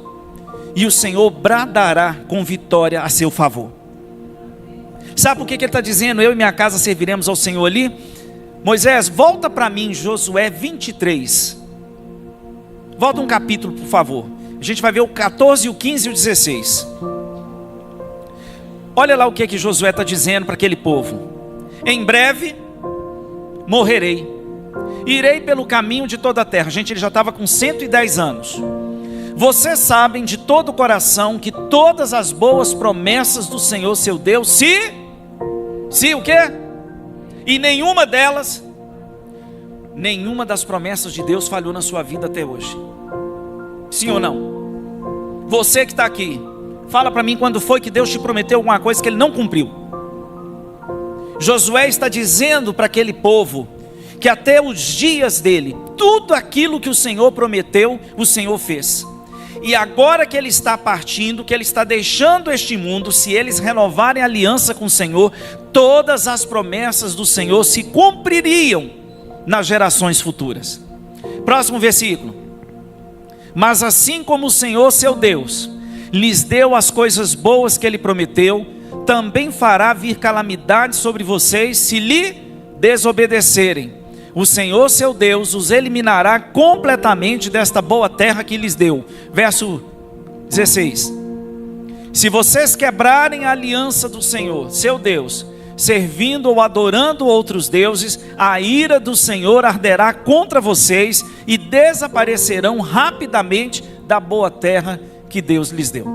e o Senhor bradará com vitória a seu favor. Sabe por que ele está dizendo, eu e minha casa serviremos ao Senhor ali? Moisés, volta para mim, Josué 23. Volta um capítulo, por favor. A gente vai ver o 14, o 15 e o 16. Olha lá o que Josué está dizendo para aquele povo. Em breve morrerei, irei pelo caminho de toda a terra. Gente, ele já estava com 110 anos. Vocês sabem de todo o coração que todas as boas promessas do Senhor seu Deus, se o quê? E nenhuma das promessas de Deus falhou na sua vida até hoje. Sim ou não? Você que está aqui, fala para mim quando foi que Deus te prometeu alguma coisa que Ele não cumpriu. Josué está dizendo para aquele povo que até os dias dele, tudo aquilo que o Senhor prometeu, o Senhor fez. E agora que ele está partindo, que ele está deixando este mundo, se eles renovarem a aliança com o Senhor, todas as promessas do Senhor se cumpririam nas gerações futuras. Próximo versículo. Mas assim como o Senhor seu Deus lhes deu as coisas boas que Ele prometeu, também fará vir calamidade sobre vocês se lhe desobedecerem. O Senhor seu Deus os eliminará completamente desta boa terra que lhes deu. Verso 16. Se vocês quebrarem a aliança do Senhor, seu Deus, servindo ou adorando outros deuses, a ira do Senhor arderá contra vocês e desaparecerão rapidamente da boa terra que Deus lhes deu.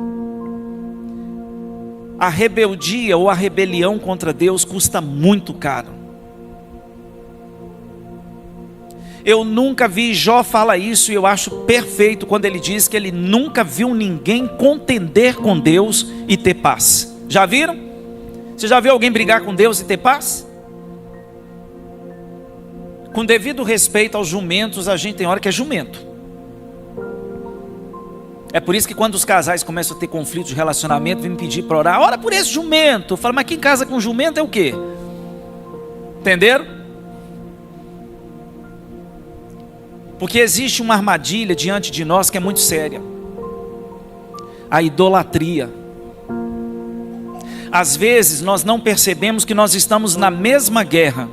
A rebeldia ou a rebelião contra Deus custa muito caro. Eu nunca vi, Jó fala isso e eu acho perfeito quando ele diz que ele nunca viu ninguém contender com Deus e ter paz. Já viram? Você já viu alguém brigar com Deus e ter paz? Com devido respeito aos jumentos, a gente tem hora que é jumento. É por isso que quando os casais começam a ter conflitos de relacionamento, vêm me pedir para orar, ora por esse jumento. Eu falo, mas quem casa com jumento é o quê? Entenderam? Porque existe uma armadilha diante de nós que é muito séria. A idolatria. Às vezes nós não percebemos que nós estamos na mesma guerra,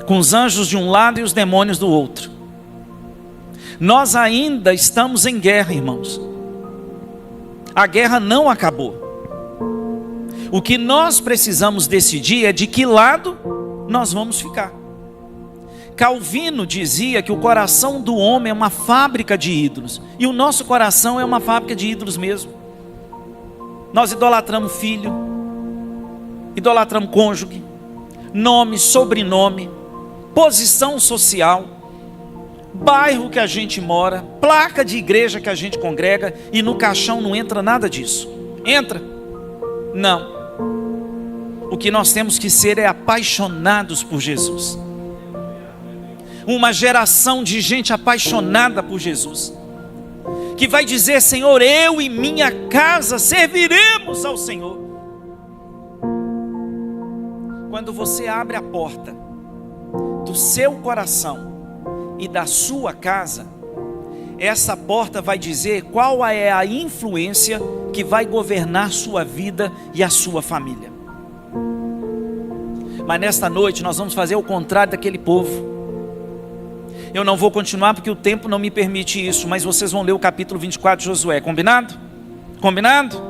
com os anjos de um lado e os demônios do outro. Nós ainda estamos em guerra, irmãos. A guerra não acabou. O que nós precisamos decidir é de que lado nós vamos ficar. Calvino dizia que o coração do homem é uma fábrica de ídolos, e o nosso coração é uma fábrica de ídolos mesmo. Nós idolatramos filho, idolatramos cônjuge, nome, sobrenome, posição social, bairro que a gente mora, placa de igreja que a gente congrega, e no caixão não entra nada disso. Entra? Não. O que nós temos que ser é apaixonados por Jesus. Uma geração de gente apaixonada por Jesus, que vai dizer, Senhor, eu e minha casa serviremos ao Senhor. Quando você abre a porta do seu coração e da sua casa, essa porta vai dizer qual é a influência que vai governar sua vida e a sua família. Mas nesta noite nós vamos fazer o contrário daquele povo. Eu não vou continuar porque o tempo não me permite isso, mas vocês vão ler o capítulo 24 de Josué, combinado? Combinado?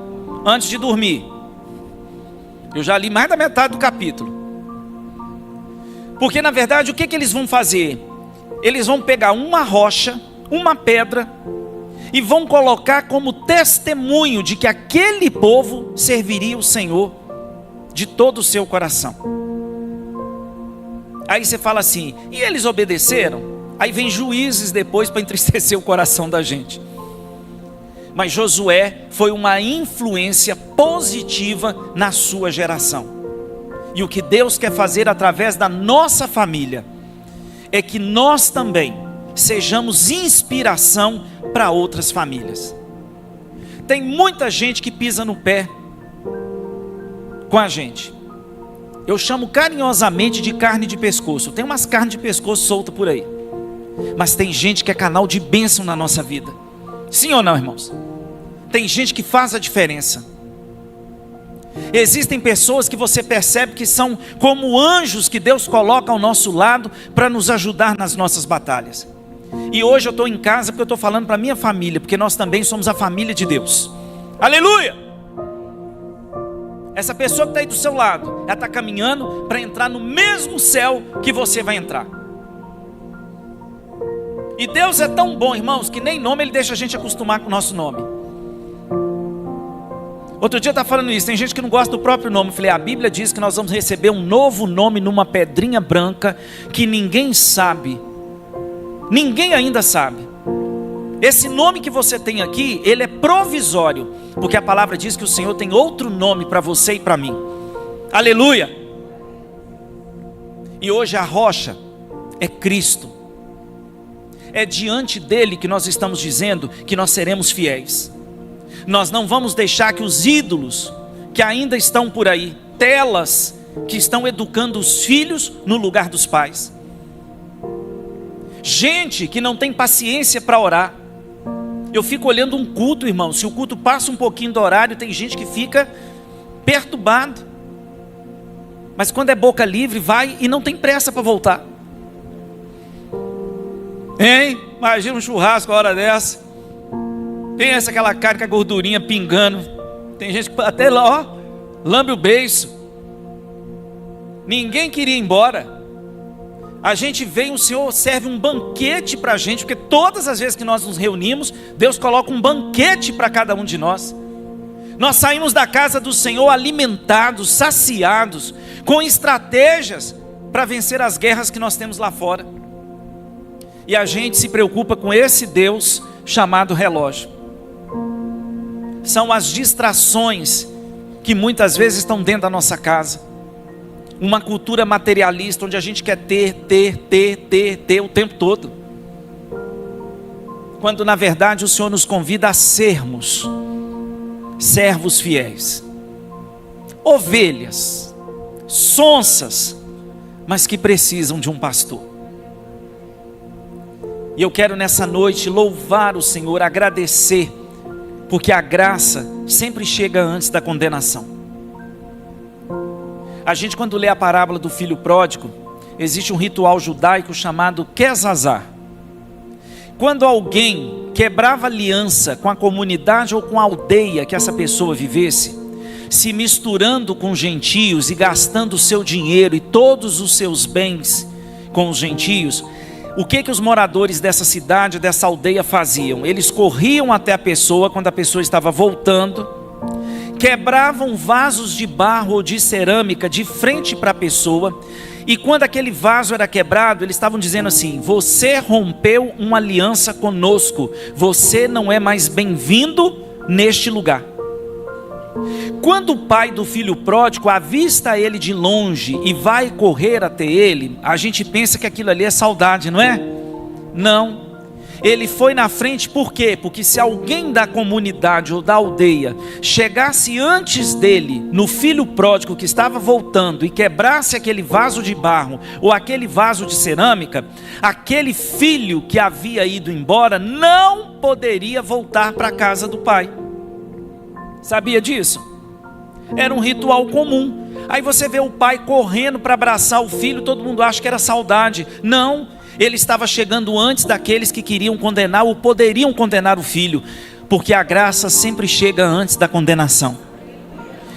Antes de dormir. Eu já li mais da metade do capítulo. Porque na verdade o que eles vão fazer? Eles vão pegar uma rocha, uma pedra, e vão colocar como testemunho de que aquele povo serviria o Senhor. de todo o seu coração. Aí você fala assim, e eles obedeceram? Aí vem Juízes depois para entristecer o coração da gente. Mas Josué foi uma influência positiva na sua geração. E o que Deus quer fazer através da nossa família é que nós também sejamos inspiração para outras famílias. Tem muita gente que pisa no pé com a gente. Eu chamo carinhosamente de carne de pescoço. Tem umas carnes de pescoço soltas por aí. Mas tem gente que é canal de bênção na nossa vida. Sim ou não, irmãos? Tem gente que faz a diferença. Existem pessoas que você percebe que são como anjos que Deus coloca ao nosso lado para nos ajudar nas nossas batalhas. E hoje eu estou em casa porque eu estou falando para a minha família, porque nós também somos a família de Deus. Aleluia! Essa pessoa que está aí do seu lado, ela está caminhando para entrar no mesmo céu que você vai entrar. E Deus é tão bom, irmãos, que nem nome Ele deixa a gente acostumar com o nosso nome. Outro dia eu estava falando isso, tem gente que não gosta do próprio nome. Eu falei, a Bíblia diz que nós vamos receber um novo nome numa pedrinha branca que ninguém sabe. Ninguém ainda sabe. Esse nome que você tem aqui, ele é provisório, porque a palavra diz que o Senhor tem outro nome para você e para mim. Aleluia! E hoje a rocha é Cristo. É diante dele que nós estamos dizendo que nós seremos fiéis. Nós não vamos deixar que os ídolos que ainda estão por aí, telas que estão educando os filhos no lugar dos pais, gente que não tem paciência para orar. Eu fico olhando um culto, irmão, se o culto passa um pouquinho do horário, tem gente que fica perturbado, mas quando é boca livre, vai e não tem pressa para voltar. Hein? Imagina um churrasco a hora dessa. Pensa aquela carne com a gordurinha pingando. Tem gente que até lá, ó, lambe o beiço. Ninguém queria ir embora. A gente vem, o Senhor serve um banquete para a gente, porque todas as vezes que nós nos reunimos, Deus coloca um banquete para cada um de nós. Nós saímos da casa do Senhor alimentados, saciados, com estratégias para vencer as guerras que nós temos lá fora. E a gente se preocupa com esse Deus chamado relógio. São as distrações que muitas vezes estão dentro da nossa casa. Uma cultura materialista, onde a gente quer ter o tempo todo. Quando na verdade o Senhor nos convida a sermos servos fiéis. Ovelhas, sonsas, mas que precisam de um pastor. E eu quero nessa noite louvar o Senhor, agradecer, porque a graça sempre chega antes da condenação. A gente, quando lê a parábola do filho pródigo, existe um ritual judaico chamado Kezazá. Quando alguém quebrava aliança com a comunidade ou com a aldeia que essa pessoa vivesse, se misturando com gentios e gastando o seu dinheiro e todos os seus bens com os gentios, o que os moradores dessa cidade, dessa aldeia faziam? Eles corriam até a pessoa quando a pessoa estava voltando, quebravam vasos de barro ou de cerâmica de frente para a pessoa, e quando aquele vaso era quebrado, eles estavam dizendo assim: você rompeu uma aliança conosco, você não é mais bem-vindo neste lugar. Quando o pai do filho pródigo avista ele de longe e vai correr até ele, a gente pensa que aquilo ali é saudade, não é? Não. Ele foi na frente por quê? Porque se alguém da comunidade ou da aldeia chegasse antes dele, no filho pródigo que estava voltando, e quebrasse aquele vaso de barro ou aquele vaso de cerâmica, aquele filho que havia ido embora não poderia voltar para a casa do pai. Sabia disso? Era um ritual comum. Aí você vê o pai correndo para abraçar o filho, todo mundo acha que era saudade. Não, ele estava chegando antes daqueles que queriam condenar ou poderiam condenar o filho, porque a graça sempre chega antes da condenação.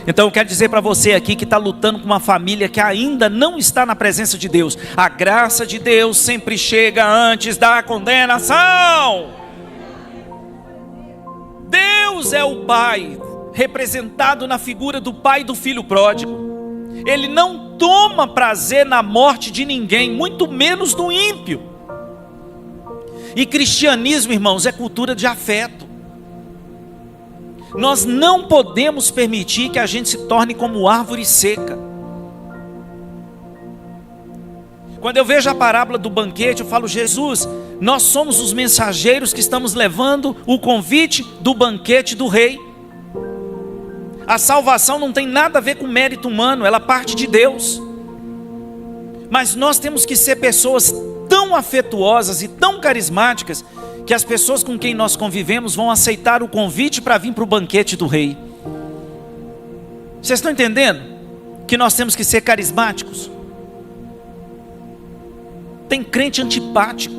Então eu quero dizer para você aqui que está lutando com uma família que ainda não está na presença de Deus: a graça de Deus sempre chega antes da condenação. Deus é o Pai, representado na figura do pai do filho pródigo. Ele não toma prazer na morte de ninguém, muito menos do ímpio. E cristianismo, irmãos, é cultura de afeto. Nós não podemos permitir que a gente se torne como árvore seca. Quando eu vejo a parábola do banquete, eu falo: Jesus, nós somos os mensageiros que estamos levando o convite do banquete do rei. A salvação não tem nada a ver com mérito humano, ela parte de Deus. Mas nós temos que ser pessoas tão afetuosas e tão carismáticas que as pessoas com quem nós convivemos vão aceitar o convite para vir para o banquete do rei. Vocês estão entendendo que nós temos que ser carismáticos? Tem crente antipático,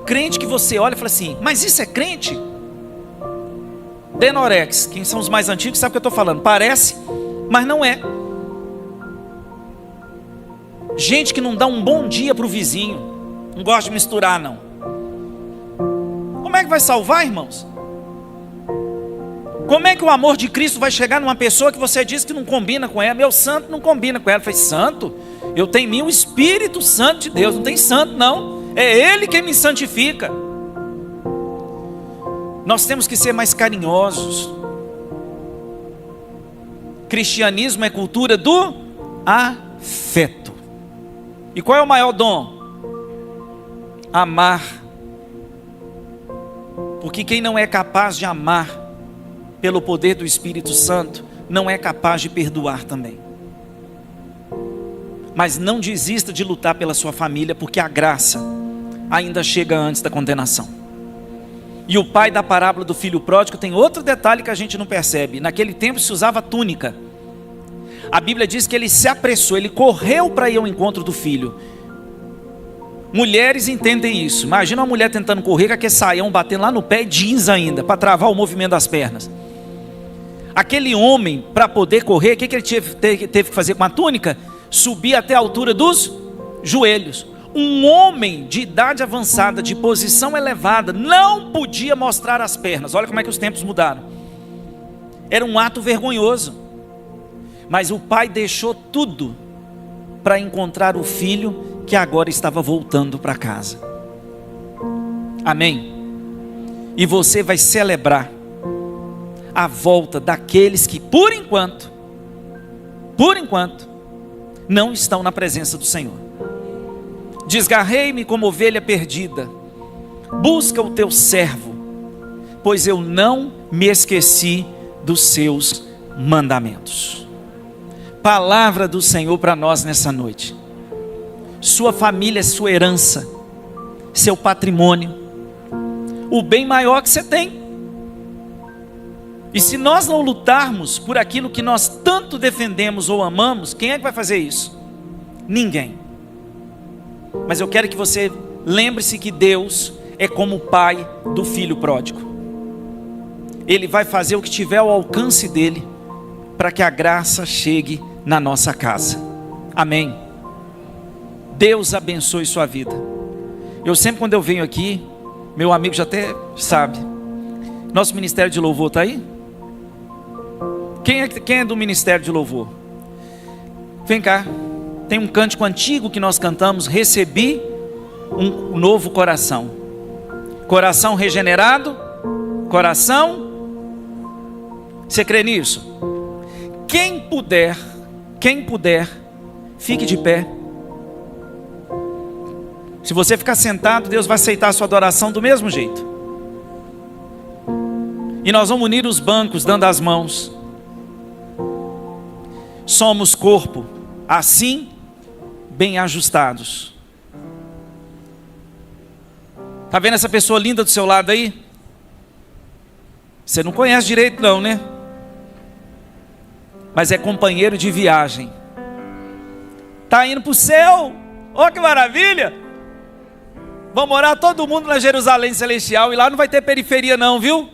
crente que você olha e fala assim: mas isso é crente? Denorex, quem são os mais antigos sabe o que eu estou falando. Parece, mas não é. Gente que não dá um bom dia para o vizinho, não gosta de misturar não. Como é que vai salvar, irmãos? Como é que o amor de Cristo vai chegar numa pessoa que você diz que não combina com ela? Meu santo não combina com ela. Eu falei: santo? Eu tenho em mim o Espírito Santo de Deus, não tem santo não, é Ele quem me santifica. Nós temos que ser mais carinhosos. Cristianismo é cultura do afeto. E qual é o maior dom? Amar. Porque quem não é capaz de amar pelo poder do Espírito Santo, não é capaz de perdoar também. Mas não desista de lutar pela sua família, porque a graça ainda chega antes da condenação. E o pai da parábola do filho pródigo tem outro detalhe que a gente não percebe. Naquele tempo se usava túnica. A Bíblia diz que ele se apressou, ele correu para ir ao encontro do filho. Mulheres entendem isso. Imagina uma mulher tentando correr com aquele saião batendo lá no pé e jeans ainda, para travar o movimento das pernas. Aquele homem, para poder correr, o que ele teve que fazer com a túnica? Subir até a altura dos joelhos. Um homem de idade avançada, de posição elevada, não podia mostrar as pernas. Olha como é que os tempos mudaram. Era um ato vergonhoso. Mas o pai deixou tudo para encontrar o filho que agora estava voltando para casa. Amém? E você vai celebrar a volta daqueles que por enquanto, não estão na presença do Senhor. Desgarrei-me como ovelha perdida. Busca o teu servo, pois eu não me esqueci dos seus mandamentos. Palavra do Senhor para nós nessa noite. Sua família é sua herança, seu patrimônio, o bem maior que você tem. E se nós não lutarmos por aquilo que nós tanto defendemos ou amamos, quem é que vai fazer isso? Ninguém. Mas eu quero que você lembre-se que Deus é como o pai do filho pródigo. Ele vai fazer o que tiver ao alcance dele, para que a graça chegue na nossa casa. Amém. Deus abençoe sua vida. Eu sempre, quando eu venho aqui, meu amigo já até sabe, nosso ministério de louvor está aí? Quem é do ministério de louvor? Vem cá. Tem um cântico antigo que nós cantamos: recebi um novo coração. Coração regenerado, coração. Você crê nisso? Quem puder, fique de pé. Se você ficar sentado, Deus vai aceitar a sua adoração do mesmo jeito. E nós vamos unir os bancos, dando as mãos. Somos corpo, assim, bem ajustados. Está vendo essa pessoa linda do seu lado aí? Você não conhece direito não, né? Mas é companheiro de viagem. Está indo para o céu. Oh, que maravilha! Vamos morar todo mundo na Jerusalém Celestial. E lá não vai ter periferia não, viu?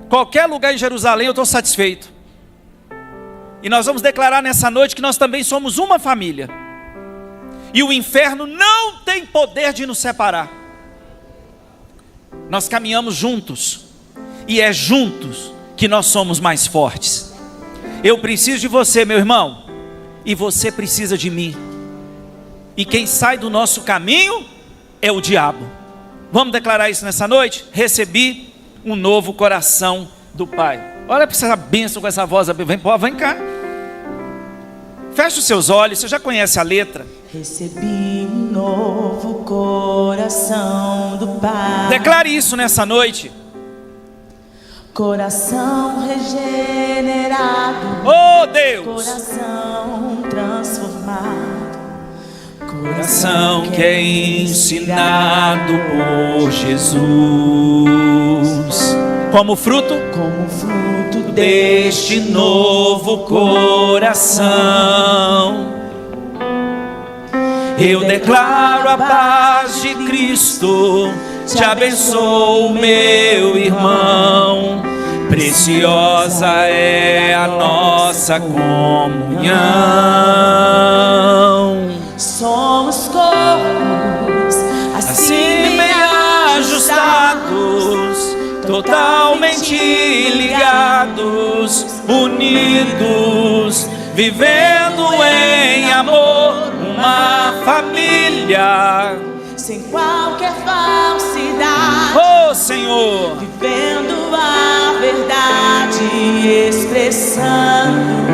Qualquer lugar em Jerusalém eu estou satisfeito. E nós vamos declarar nessa noite que nós também somos uma família. E o inferno não tem poder de nos separar. Nós caminhamos juntos. E é juntos que nós somos mais fortes. Eu preciso de você, meu irmão, e você precisa de mim. E quem sai do nosso caminho é o diabo. Vamos declarar isso nessa noite? Recebi um novo coração do Pai. Olha para essa bênção com essa voz. Vem cá. Feche os seus olhos, você já conhece a letra. Recebi um novo coração do Pai. Declare isso nessa noite. Coração regenerado. Oh Deus! Coração transformado. Coração que é ensinado por Jesus. Como fruto deste novo coração, eu declaro a paz de Cristo. Te abençoo, meu irmão. Preciosa é a nossa comunhão. Somos corpos Assim bem ajustados, totalmente ligados, unidos, vivendo em amor, uma família. sem qualquer falsidade. Oh Senhor, Vivendo a verdade, expressando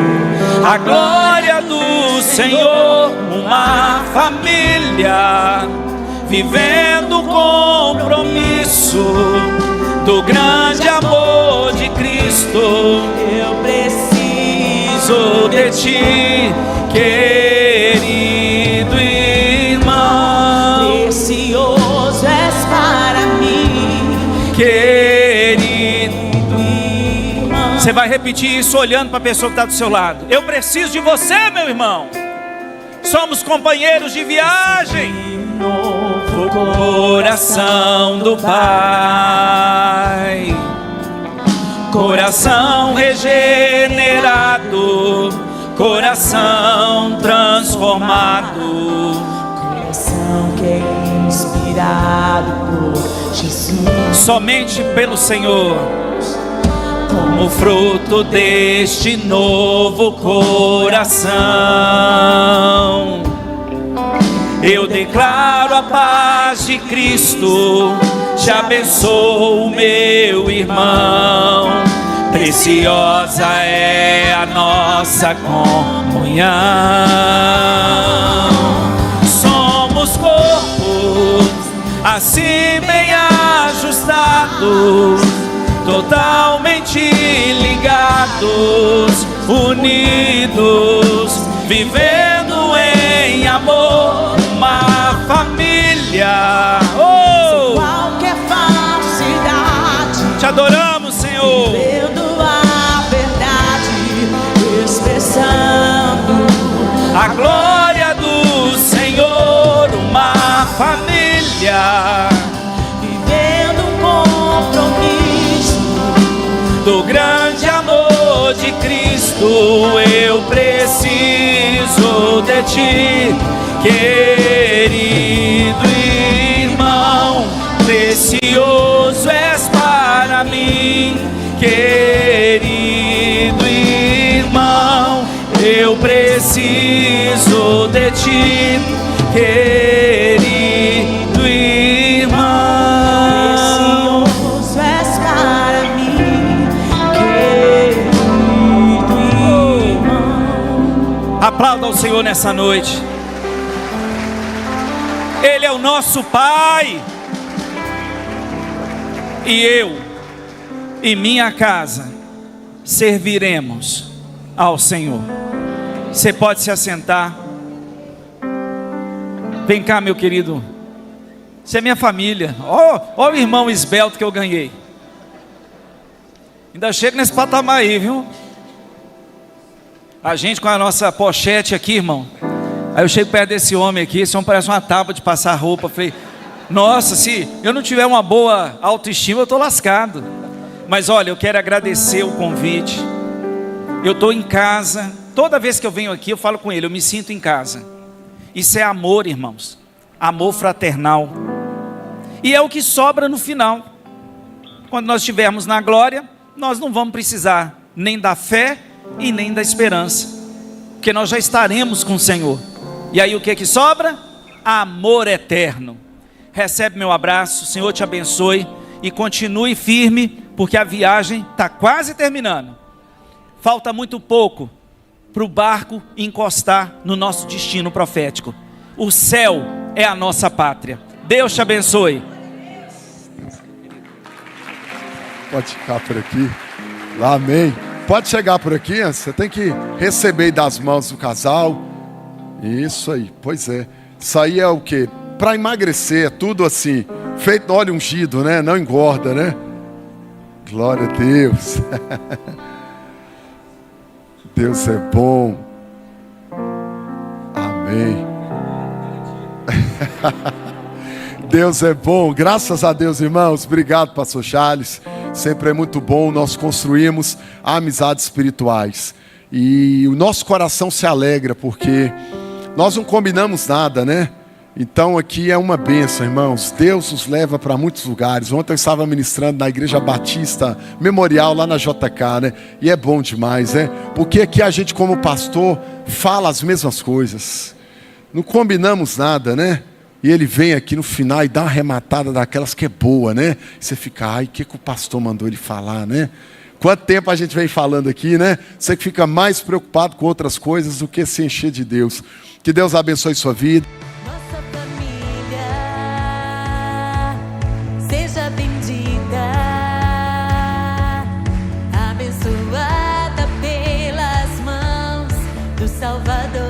a glória do Senhor, uma família, vivendo o compromisso do grande amor de Cristo. eu preciso De ti, querido irmão, precioso és para mim, querido. irmão. Você vai repetir isso olhando para a pessoa que está do seu lado. Eu preciso de você, meu irmão. Somos companheiros de viagem. Novo Coração do Pai, coração regenerado, coração transformado. coração que é inspirado por Jesus. Somente pelo Senhor, como fruto deste novo coração, eu declaro a paz de Cristo. Te abençoo, meu irmão. Preciosa é a nossa comunhão. Somos corpos assim bem ajustados, totalmente ligados, unidos, vivendo em amor, uma família. Oh, Qualquer falsidade, te adoramos, Senhor. vivendo a verdade, expressando A glória do Senhor, uma família, vivendo um compromisso do grande amor de Cristo. Eu preciso de ti, querido irmão. Precioso és para mim, querido irmão. Eu preciso de ti, querido irmão. precioso és para mim, querido irmão. Aplauda ao Senhor nessa noite. Ele é o nosso Pai. E eu e minha casa serviremos ao Senhor. Você pode se assentar. Vem cá, meu querido. Você é minha família. Ó o irmão esbelto que eu ganhei. Ainda chego nesse patamar aí, viu? A gente com a nossa pochete aqui, irmão. Aí eu chego perto desse homem aqui. Esse homem parece uma tábua de passar roupa. Falei, nossa, se eu não tiver uma boa autoestima, eu estou lascado. Mas olha, eu quero agradecer o convite. Eu estou em casa. Toda vez que eu venho aqui, eu falo com ele, eu me sinto em casa. Isso é amor, irmãos. Amor fraternal. E é o que sobra no final. Quando nós estivermos na glória, nós não vamos precisar nem da fé, e nem da esperança, porque nós já estaremos com o Senhor. E aí o que que sobra? Amor eterno. Recebe meu abraço, o Senhor te abençoe e continue firme, porque a viagem está quase terminando. Falta muito pouco para o barco encostar no nosso destino profético. O céu é a nossa pátria. Deus te abençoe. Pode ficar por aqui. Amém. Pode chegar por aqui, você tem que receber das mãos do casal. Isso aí, pois é. Isso aí é o quê? Para emagrecer, tudo assim, feito no óleo ungido, né? Não engorda, né? Glória a Deus. Deus é bom. Amém. Deus é bom. Graças a Deus, irmãos. Obrigado, pastor Charles. Sempre é muito bom. Nós construímos amizades espirituais. E o nosso coração se alegra, porque nós não combinamos nada, né? Então aqui é uma bênção, irmãos. Deus nos leva para muitos lugares. Ontem eu estava ministrando na Igreja Batista Memorial, lá na JK, né? E é bom demais, né? Porque aqui a gente, como pastor, fala as mesmas coisas. Não combinamos nada, né? E ele vem aqui no final e dá uma arrematada daquelas que é boa, né? E você fica, ai, o que o pastor mandou ele falar, né? Quanto tempo a gente vem falando aqui, né? Você que fica mais preocupado com outras coisas do que se encher de Deus. Que Deus abençoe sua vida. Nossa família seja bendita, abençoada pelas mãos do Salvador.